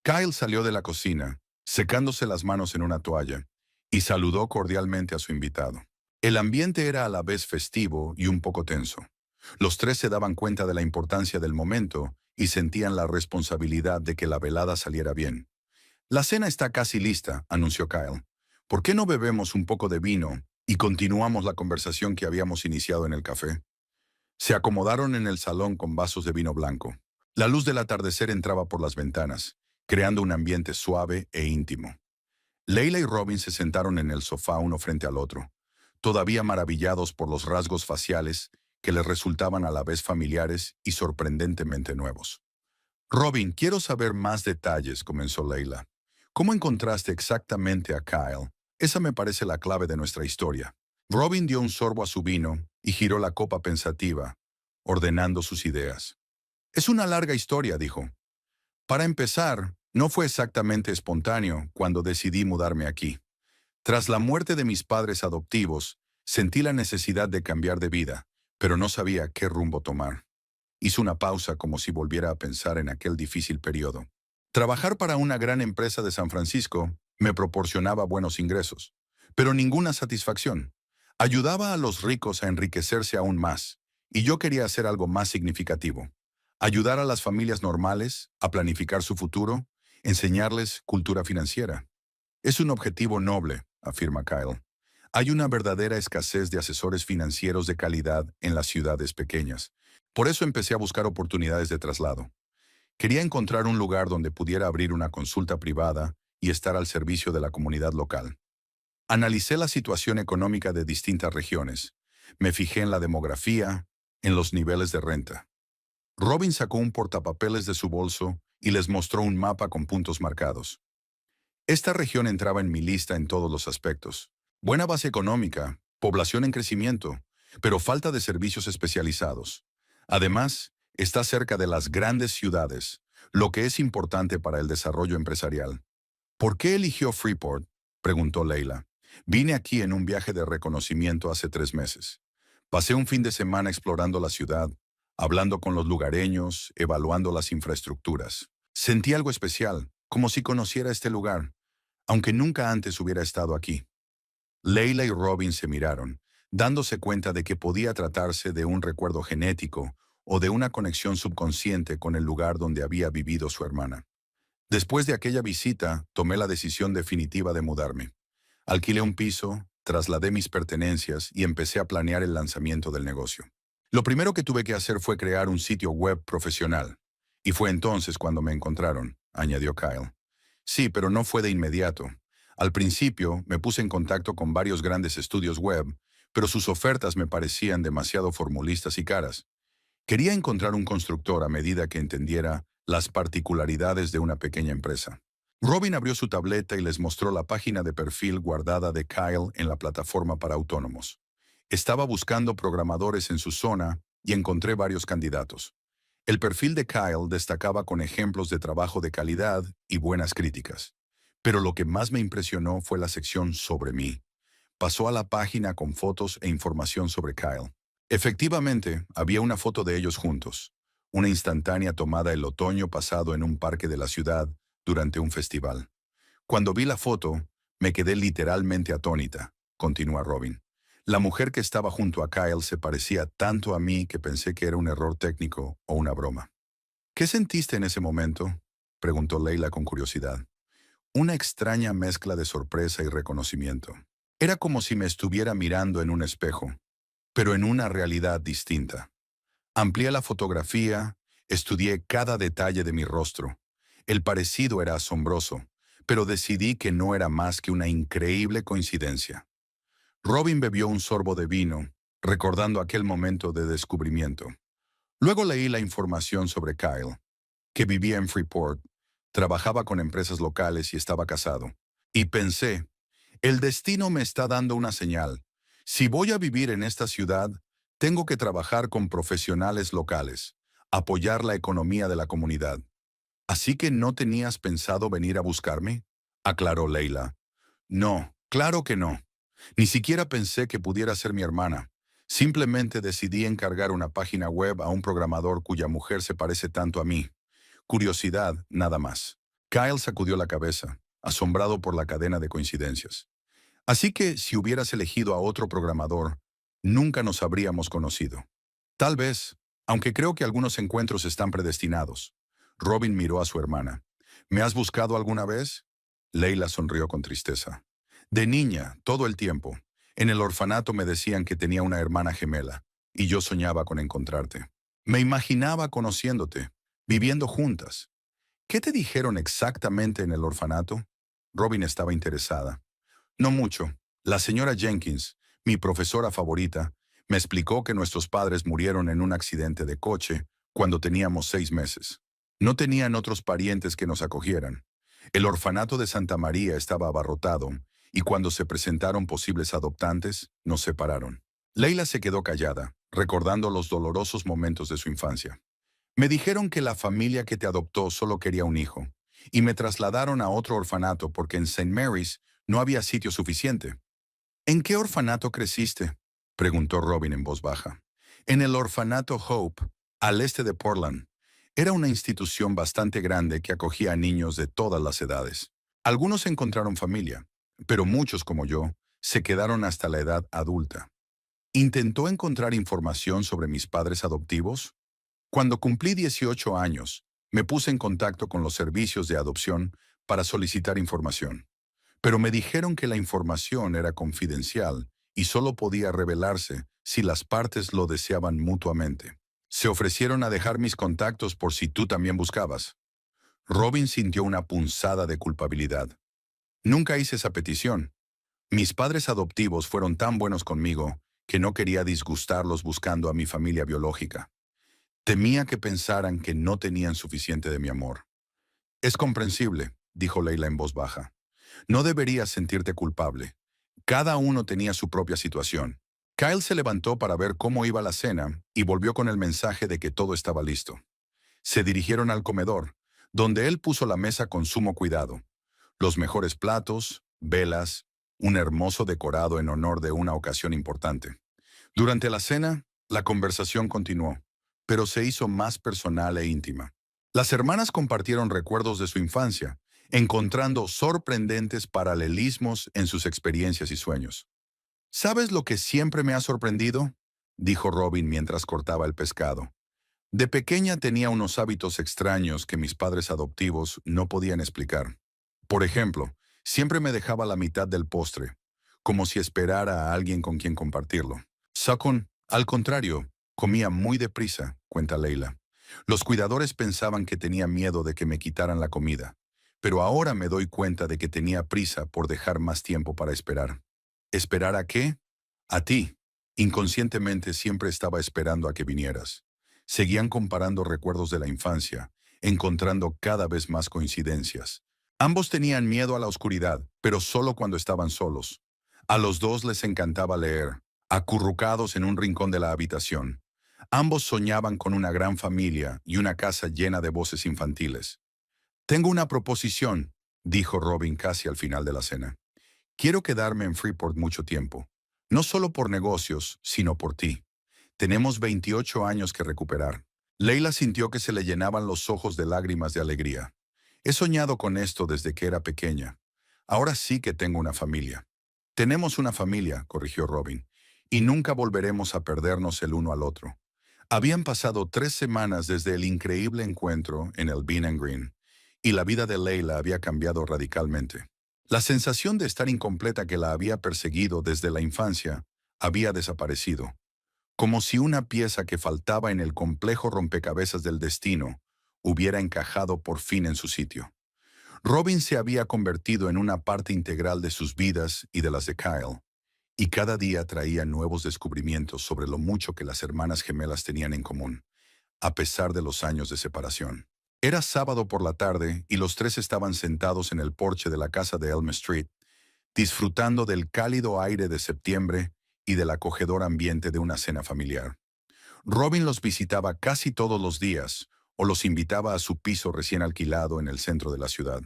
Kyle salió de la cocina, secándose las manos en una toalla, y saludó cordialmente a su invitado. El ambiente era a la vez festivo y un poco tenso. Los tres se daban cuenta de la importancia del momento y sentían la responsabilidad de que la velada saliera bien. «La cena está casi lista», anunció Kyle. «¿Por qué no bebemos un poco de vino y continuamos la conversación que habíamos iniciado en el café?» Se acomodaron en el salón con vasos de vino blanco. La luz del atardecer entraba por las ventanas, creando un ambiente suave e íntimo. Leila y Robin se sentaron en el sofá uno frente al otro, todavía maravillados por los rasgos faciales que les resultaban a la vez familiares y sorprendentemente nuevos. «Robin, quiero saber más detalles», comenzó Leila. «¿Cómo encontraste exactamente a Kyle? Esa me parece la clave de nuestra historia». Robin dio un sorbo a su vino y giró la copa pensativa, ordenando sus ideas. «Es una larga historia», dijo. «Para empezar, no fue exactamente espontáneo cuando decidí mudarme aquí. Tras la muerte de mis padres adoptivos, sentí la necesidad de cambiar de vida, pero no sabía qué rumbo tomar. Hice una pausa como si volviera a pensar en aquel difícil periodo. Trabajar para una gran empresa de San Francisco me proporcionaba buenos ingresos, pero ninguna satisfacción. Ayudaba a los ricos a enriquecerse aún más, y yo quería hacer algo más significativo. Ayudar a las familias normales a planificar su futuro, enseñarles cultura financiera. Es un objetivo noble», afirma Kyle. «Hay una verdadera escasez de asesores financieros de calidad en las ciudades pequeñas. Por eso empecé a buscar oportunidades de traslado. Quería encontrar un lugar donde pudiera abrir una consulta privada y estar al servicio de la comunidad local. Analicé la situación económica de distintas regiones. Me fijé en la demografía, en los niveles de renta». Robin sacó un portapapeles de su bolso y les mostró un mapa con puntos marcados. «Esta región entraba en mi lista en todos los aspectos. Buena base económica, población en crecimiento, pero falta de servicios especializados. Además, está cerca de las grandes ciudades, lo que es importante para el desarrollo empresarial». «¿Por qué eligió Freeport?», preguntó Leila. «Vine aquí en un viaje de reconocimiento hace 3 meses. Pasé un fin de semana explorando la ciudad, hablando con los lugareños, evaluando las infraestructuras. Sentí algo especial, como si conociera este lugar, aunque nunca antes hubiera estado aquí». Leila y Robin se miraron, dándose cuenta de que podía tratarse de un recuerdo genético o de una conexión subconsciente con el lugar donde había vivido su hermana. «Después de aquella visita, tomé la decisión definitiva de mudarme. Alquilé un piso, trasladé mis pertenencias y empecé a planear el lanzamiento del negocio. Lo primero que tuve que hacer fue crear un sitio web profesional. Y fue entonces cuando me encontraron, añadió Kyle. Sí, pero no fue de inmediato. Al principio me puse en contacto con varios grandes estudios web, pero sus ofertas me parecían demasiado formulistas y caras. Quería encontrar un constructor a medida que entendiera las particularidades de una pequeña empresa. Robin abrió su tableta y les mostró la página de perfil guardada de Kyle en la plataforma para autónomos. Estaba buscando programadores en su zona y encontré varios candidatos. El perfil de Kyle destacaba con ejemplos de trabajo de calidad y buenas críticas. Pero lo que más me impresionó fue la sección sobre mí. Pasó a la página con fotos e información sobre Kyle. Efectivamente, había una foto de ellos juntos, una instantánea tomada el otoño pasado en un parque de la ciudad durante un festival. Cuando vi la foto, me quedé literalmente atónita, continúa Robin. La mujer que estaba junto a Kyle se parecía tanto a mí que pensé que era un error técnico o una broma. ¿Qué sentiste en ese momento?, preguntó Leila con curiosidad. Una extraña mezcla de sorpresa y reconocimiento. Era como si me estuviera mirando en un espejo, pero en una realidad distinta. Amplié la fotografía, estudié cada detalle de mi rostro. El parecido era asombroso, pero decidí que no era más que una increíble coincidencia. Robin bebió un sorbo de vino, recordando aquel momento de descubrimiento. Luego leí la información sobre Kyle, que vivía en Freeport, trabajaba con empresas locales y estaba casado. Y pensé, el destino me está dando una señal. Si voy a vivir en esta ciudad, tengo que trabajar con profesionales locales, apoyar la economía de la comunidad. ¿Así que no tenías pensado venir a buscarme?, aclaró Leila. No, claro que no. Ni siquiera pensé que pudiera ser mi hermana. Simplemente decidí encargar una página web a un programador cuya mujer se parece tanto a mí. Curiosidad, nada más. Kyle sacudió la cabeza, asombrado por la cadena de coincidencias. Así que si hubieras elegido a otro programador, nunca nos habríamos conocido. Tal vez, aunque creo que algunos encuentros están predestinados. Robin miró a su hermana. ¿Me has buscado alguna vez? Leila sonrió con tristeza. De niña, todo el tiempo. En el orfanato me decían que tenía una hermana gemela, y yo soñaba con encontrarte. Me imaginaba conociéndote, viviendo juntas. ¿Qué te dijeron exactamente en el orfanato? Robin estaba interesada. No mucho. La señora Jenkins, mi profesora favorita, me explicó que nuestros padres murieron en un accidente de coche cuando teníamos 6 meses. No tenían otros parientes que nos acogieran. El orfanato de Santa María estaba abarrotado y cuando se presentaron posibles adoptantes, nos separaron. Leila se quedó callada, recordando los dolorosos momentos de su infancia. Me dijeron que la familia que te adoptó solo quería un hijo, y me trasladaron a otro orfanato porque en St. Mary's no había sitio suficiente. ¿En qué orfanato creciste?, preguntó Robin en voz baja. En el orfanato Hope, al este de Portland. Era una institución bastante grande que acogía a niños de todas las edades. Algunos encontraron familia, pero muchos como yo se quedaron hasta la edad adulta. ¿Intentó encontrar información sobre mis padres adoptivos? Cuando cumplí 18 años, me puse en contacto con los servicios de adopción para solicitar información. Pero me dijeron que la información era confidencial y solo podía revelarse si las partes lo deseaban mutuamente. Se ofrecieron a dejar mis contactos por si tú también buscabas. Robin sintió una punzada de culpabilidad. Nunca hice esa petición. Mis padres adoptivos fueron tan buenos conmigo que no quería disgustarlos buscando a mi familia biológica. Temía que pensaran que no tenían suficiente de mi amor. Es comprensible, dijo Leila en voz baja. No deberías sentirte culpable. Cada uno tenía su propia situación. Kyle se levantó para ver cómo iba la cena y volvió con el mensaje de que todo estaba listo. Se dirigieron al comedor, donde él puso la mesa con sumo cuidado. Los mejores platos, velas, un hermoso decorado en honor de una ocasión importante. Durante la cena, la conversación continuó, pero se hizo más personal e íntima. Las hermanas compartieron recuerdos de su infancia, encontrando sorprendentes paralelismos en sus experiencias y sueños. ¿Sabes lo que siempre me ha sorprendido?, dijo Robin mientras cortaba el pescado. De pequeña tenía unos hábitos extraños que mis padres adoptivos no podían explicar. Por ejemplo, siempre me dejaba la mitad del postre, como si esperara a alguien con quien compartirlo. Sakun, al contrario, Comía muy deprisa, cuenta Leila. Los cuidadores pensaban que tenía miedo de que me quitaran la comida, pero ahora me doy cuenta de que tenía prisa por dejar más tiempo para esperar. ¿Esperar a qué? A ti. Inconscientemente siempre estaba esperando a que vinieras. Seguían comparando recuerdos de la infancia, encontrando cada vez más coincidencias. Ambos tenían miedo a la oscuridad, pero solo cuando estaban solos. A los dos les encantaba leer, acurrucados en un rincón de la habitación. Ambos soñaban con una gran familia y una casa llena de voces infantiles. Tengo una proposición, dijo Robin casi al final de la cena. Quiero quedarme en Freeport mucho tiempo. No solo por negocios, sino por ti. Tenemos 28 años que recuperar. Leila sintió que se le llenaban los ojos de lágrimas de alegría. He soñado con esto desde que era pequeña. Ahora sí que tengo una familia. Tenemos una familia, corrigió Robin, y nunca volveremos a perdernos el uno al otro. Habían pasado 3 semanas desde el increíble encuentro en el Bean and Green, y la vida de Leila había cambiado radicalmente. La sensación de estar incompleta que la había perseguido desde la infancia había desaparecido, como si una pieza que faltaba en el complejo rompecabezas del destino hubiera encajado por fin en su sitio. Robin se había convertido en una parte integral de sus vidas y de las de Kyle, y cada día traía nuevos descubrimientos sobre lo mucho que las hermanas gemelas tenían en común, a pesar de los años de separación. Era sábado por la tarde y los tres estaban sentados en el porche de la casa de Elm Street, disfrutando del cálido aire de septiembre y del acogedor ambiente de una cena familiar. Robin los visitaba casi todos los días o los invitaba a su piso recién alquilado en el centro de la ciudad.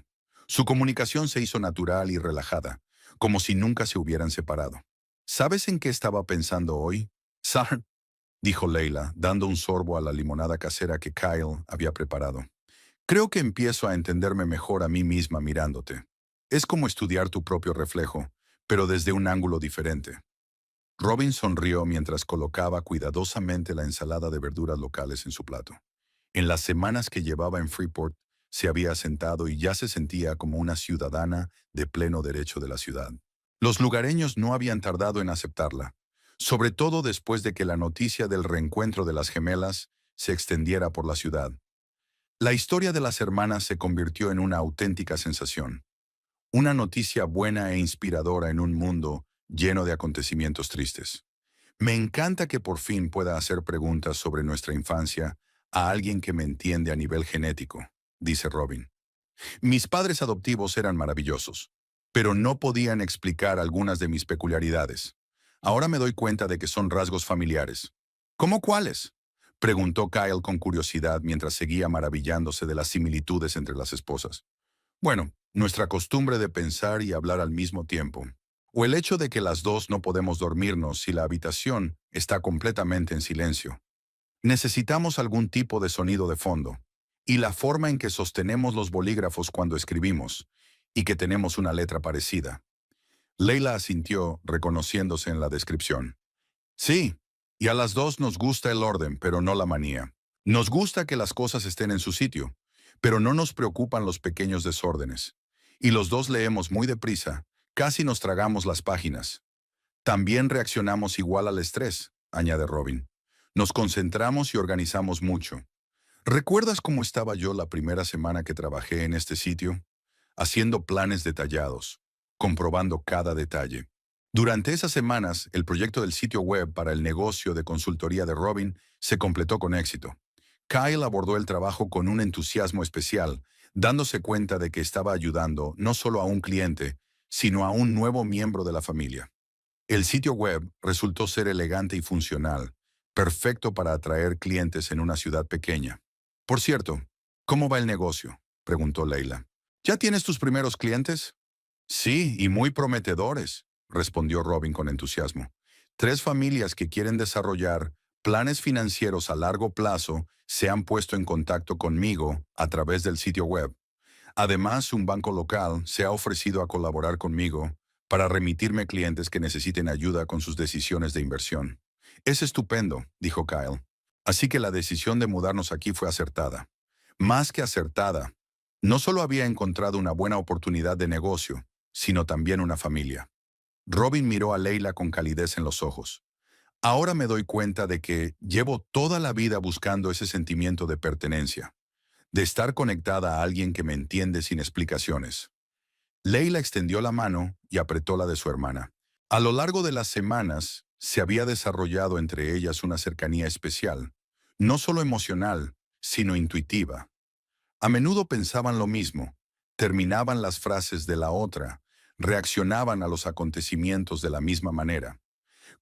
Su comunicación se hizo natural y relajada, como si nunca se hubieran separado. ¿Sabes en qué estaba pensando hoy? Sar, dijo Leila, dando un sorbo a la limonada casera que Kyle había preparado. Creo que empiezo a entenderme mejor a mí misma mirándote. Es como estudiar tu propio reflejo, pero desde un ángulo diferente. Robin sonrió mientras colocaba cuidadosamente la ensalada de verduras locales en su plato. En las semanas que llevaba en Freeport, se había asentado y ya se sentía como una ciudadana de pleno derecho de la ciudad. Los lugareños no habían tardado en aceptarla, sobre todo después de que la noticia del reencuentro de las gemelas se extendiera por la ciudad. La historia de las hermanas se convirtió en una auténtica sensación. Una noticia buena e inspiradora en un mundo lleno de acontecimientos tristes. Me encanta que por fin pueda hacer preguntas sobre nuestra infancia a alguien que me entiende a nivel genético, dice Robin. Mis padres adoptivos eran maravillosos, pero no podían explicar algunas de mis peculiaridades. Ahora me doy cuenta de que son rasgos familiares. ¿Cómo cuáles? Preguntó Kyle con curiosidad mientras seguía maravillándose de las similitudes entre las esposas. Bueno, nuestra costumbre de pensar y hablar al mismo tiempo, o el hecho de que las dos no podemos dormirnos si la habitación está completamente en silencio. Necesitamos algún tipo de sonido de fondo, y la forma en que sostenemos los bolígrafos cuando escribimos, y que tenemos una letra parecida. Leila asintió, reconociéndose en la descripción. Sí, y a las dos nos gusta el orden, pero no la manía. Nos gusta que las cosas estén en su sitio, pero no nos preocupan los pequeños desórdenes. Y los dos leemos muy deprisa, casi nos tragamos las páginas. También reaccionamos igual al estrés, añade Robin. Nos concentramos y organizamos mucho. ¿Recuerdas cómo estaba yo la primera semana que trabajé en este sitio? Haciendo planes detallados, comprobando cada detalle. Durante esas semanas, el proyecto del sitio web para el negocio de consultoría de Robin se completó con éxito. Kyle abordó el trabajo con un entusiasmo especial, dándose cuenta de que estaba ayudando no solo a un cliente, sino a un nuevo miembro de la familia. El sitio web resultó ser elegante y funcional, perfecto para atraer clientes en una ciudad pequeña. Por cierto, ¿cómo va el negocio?, preguntó Leila. ¿Ya tienes tus primeros clientes? Sí, y muy prometedores, respondió Robin con entusiasmo. 3 familias que quieren desarrollar planes financieros a largo plazo se han puesto en contacto conmigo a través del sitio web. Además, un banco local se ha ofrecido a colaborar conmigo para remitirme clientes que necesiten ayuda con sus decisiones de inversión. Es estupendo, dijo Kyle. Así que la decisión de mudarnos aquí fue acertada. Más que acertada. No solo había encontrado una buena oportunidad de negocio, sino también una familia. Robin miró a Leila con calidez en los ojos. Ahora me doy cuenta de que llevo toda la vida buscando ese sentimiento de pertenencia, de estar conectada a alguien que me entiende sin explicaciones. Leila extendió la mano y apretó la de su hermana. A lo largo de las semanas, se había desarrollado entre ellas una cercanía especial, no solo emocional, sino intuitiva. A menudo pensaban lo mismo, terminaban las frases de la otra, reaccionaban a los acontecimientos de la misma manera.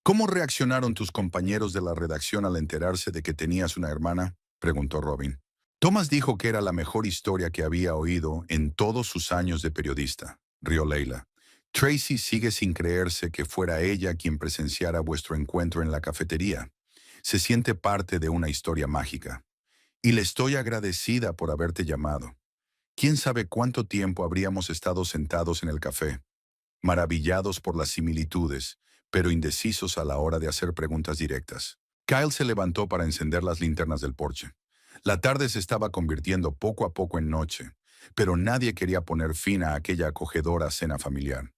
¿Cómo reaccionaron tus compañeros de la redacción al enterarse de que tenías una hermana?, preguntó Robin. Thomas dijo que era la mejor historia que había oído en todos sus años de periodista, rió Leila. Tracy sigue sin creerse que fuera ella quien presenciara vuestro encuentro en la cafetería. Se siente parte de una historia mágica. Y le estoy agradecida por haberte llamado. ¿Quién sabe cuánto tiempo habríamos estado sentados en el café, maravillados por las similitudes, pero indecisos a la hora de hacer preguntas directas? Kyle se levantó para encender las linternas del porche. La tarde se estaba convirtiendo poco a poco en noche, pero nadie quería poner fin a aquella acogedora cena familiar.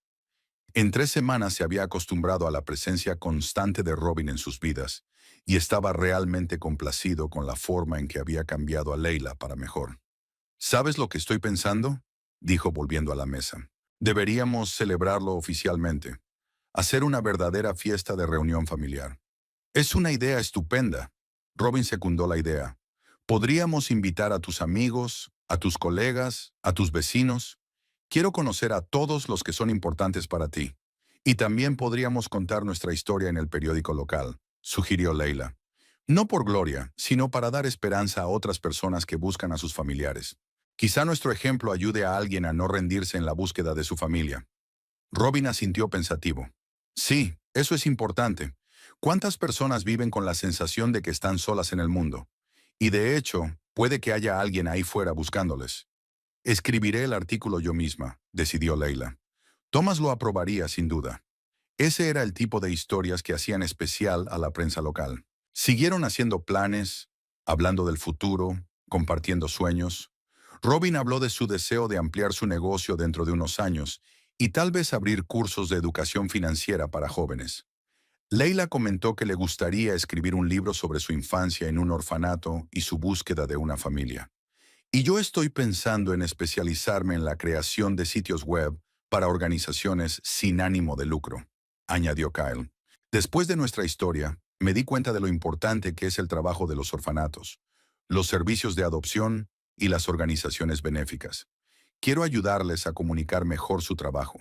En 3 semanas se había acostumbrado a la presencia constante de Robin en sus vidas, y estaba realmente complacido con la forma en que había cambiado a Leila para mejor. ¿Sabes lo que estoy pensando?, dijo volviendo a la mesa. Deberíamos celebrarlo oficialmente. Hacer una verdadera fiesta de reunión familiar. Es una idea estupenda. Robin secundó la idea. Podríamos invitar a tus amigos, a tus colegas, a tus vecinos. Quiero conocer a todos los que son importantes para ti. Y también podríamos contar nuestra historia en el periódico local, sugirió Leila. No por gloria, sino para dar esperanza a otras personas que buscan a sus familiares. Quizá nuestro ejemplo ayude a alguien a no rendirse en la búsqueda de su familia. Robin asintió pensativo. Sí, eso es importante. ¿Cuántas personas viven con la sensación de que están solas en el mundo? Y de hecho, puede que haya alguien ahí fuera buscándoles. Escribiré el artículo yo misma, decidió Leila. Thomas lo aprobaría sin duda. Ese era el tipo de historias que hacían especial a la prensa local. Siguieron haciendo planes, hablando del futuro, compartiendo sueños. Robin habló de su deseo de ampliar su negocio dentro de unos años y tal vez abrir cursos de educación financiera para jóvenes. Leila comentó que le gustaría escribir un libro sobre su infancia en un orfanato y su búsqueda de una familia. Y yo estoy pensando en especializarme en la creación de sitios web para organizaciones sin ánimo de lucro, añadió Kyle. Después de nuestra historia, me di cuenta de lo importante que es el trabajo de los orfanatos, los servicios de adopción y las organizaciones benéficas. Quiero ayudarles a comunicar mejor su trabajo.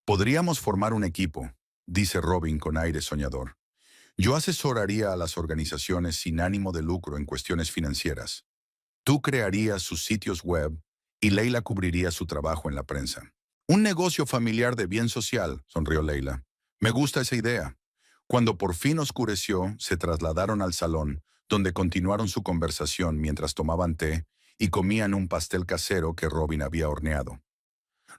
Podríamos formar un equipo, dice Robin con aire soñador. Yo asesoraría a las organizaciones sin ánimo de lucro en cuestiones financieras. Tú crearías sus sitios web y Leila cubriría su trabajo en la prensa. Un negocio familiar de bien social, sonrió Leila. Me gusta esa idea. Cuando por fin oscureció, se trasladaron al salón, donde continuaron su conversación mientras tomaban té y comían un pastel casero que Robin había horneado.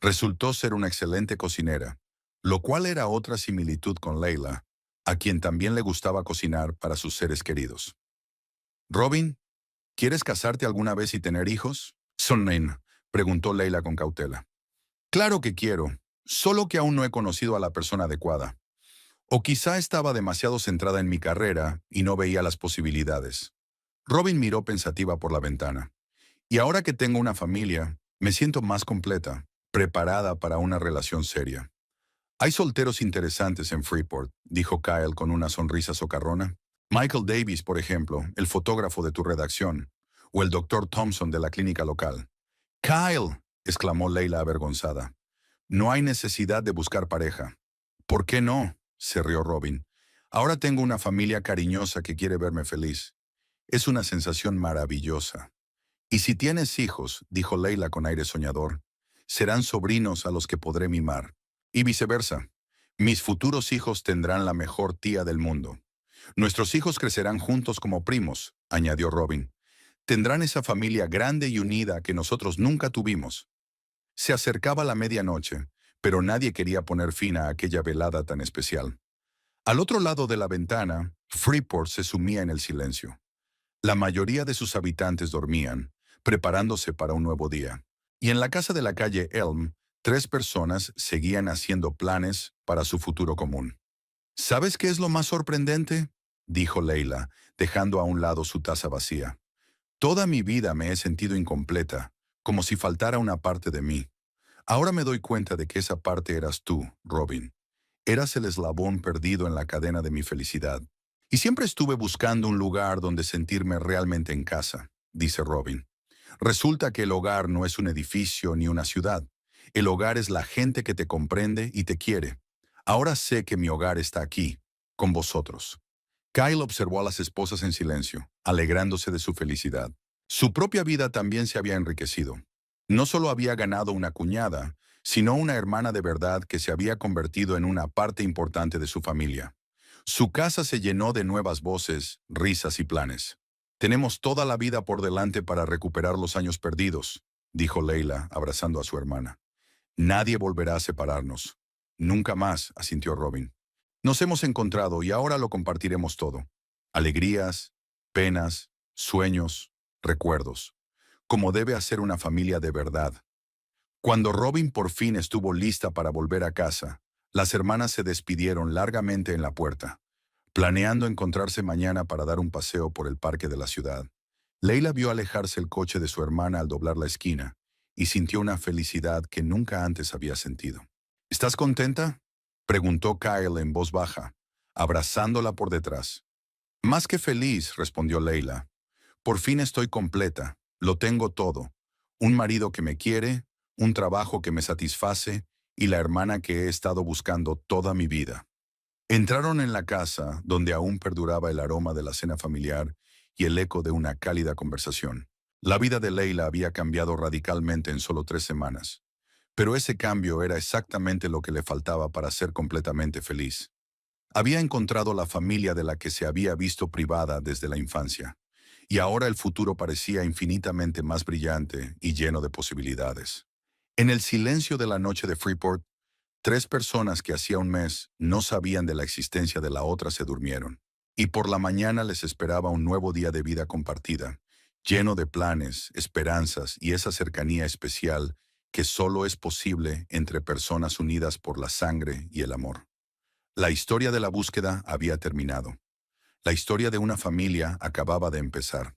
Resultó ser una excelente cocinera, lo cual era otra similitud con Leila, a quien también le gustaba cocinar para sus seres queridos. Robin, ¿quieres casarte alguna vez y tener hijos? Sonnen, preguntó Leila con cautela. Claro que quiero, solo que aún no he conocido a la persona adecuada. O quizá estaba demasiado centrada en mi carrera y no veía las posibilidades. Robin miró pensativa por la ventana. Y ahora que tengo una familia, me siento más completa, preparada para una relación seria. Hay solteros interesantes en Freeport, dijo Kyle con una sonrisa socarrona. Michael Davis, por ejemplo, el fotógrafo de tu redacción, o el doctor Thompson de la clínica local. Kyle, exclamó Leila avergonzada. No hay necesidad de buscar pareja. ¿Por qué no?, se rió Robin. Ahora tengo una familia cariñosa que quiere verme feliz. Es una sensación maravillosa. Y si tienes hijos, dijo Leila con aire soñador, serán sobrinos a los que podré mimar. Y viceversa. Mis futuros hijos tendrán la mejor tía del mundo. Nuestros hijos crecerán juntos como primos, añadió Robin. Tendrán esa familia grande y unida que nosotros nunca tuvimos. Se acercaba la medianoche, pero nadie quería poner fin a aquella velada tan especial. Al otro lado de la ventana, Freeport se sumía en el silencio. La mayoría de sus habitantes dormían, preparándose para un nuevo día. Y en la casa de la calle Elm, 3 personas seguían haciendo planes para su futuro común. ¿Sabes qué es lo más sorprendente?, dijo Leila, dejando a un lado su taza vacía. Toda mi vida me he sentido incompleta, como si faltara una parte de mí. Ahora me doy cuenta de que esa parte eras tú, Robin. Eras el eslabón perdido en la cadena de mi felicidad. Y siempre estuve buscando un lugar donde sentirme realmente en casa, dice Robin. Resulta que el hogar no es un edificio ni una ciudad. El hogar es la gente que te comprende y te quiere. Ahora sé que mi hogar está aquí, con vosotros. Kyle observó a las esposas en silencio, alegrándose de su felicidad. Su propia vida también se había enriquecido. No solo había ganado una cuñada, sino una hermana de verdad que se había convertido en una parte importante de su familia. Su casa se llenó de nuevas voces, risas y planes. Tenemos toda la vida por delante para recuperar los años perdidos, dijo Leila, abrazando a su hermana. Nadie volverá a separarnos. Nunca más, asintió Robin. Nos hemos encontrado y ahora lo compartiremos todo. Alegrías, penas, sueños, recuerdos. Como debe hacer una familia de verdad. Cuando Robin por fin estuvo lista para volver a casa, las hermanas se despidieron largamente en la puerta, planeando encontrarse mañana para dar un paseo por el parque de la ciudad. Leila vio alejarse el coche de su hermana al doblar la esquina y sintió una felicidad que nunca antes había sentido. ¿Estás contenta?, preguntó Kyle en voz baja, abrazándola por detrás. Más que feliz, respondió Leila. Por fin estoy completa, lo tengo todo. Un marido que me quiere, un trabajo que me satisface y la hermana que he estado buscando toda mi vida. Entraron en la casa, donde aún perduraba el aroma de la cena familiar y el eco de una cálida conversación. La vida de Leila había cambiado radicalmente en solo 3 semanas, pero ese cambio era exactamente lo que le faltaba para ser completamente feliz. Había encontrado la familia de la que se había visto privada desde la infancia, y ahora el futuro parecía infinitamente más brillante y lleno de posibilidades. En el silencio de la noche de Freeport, 3 personas que hacía un mes no sabían de la existencia de la otra se durmieron, y por la mañana les esperaba un nuevo día de vida compartida, lleno de planes, esperanzas y esa cercanía especial que solo es posible entre personas unidas por la sangre y el amor. La historia de la búsqueda había terminado. La historia de una familia acababa de empezar.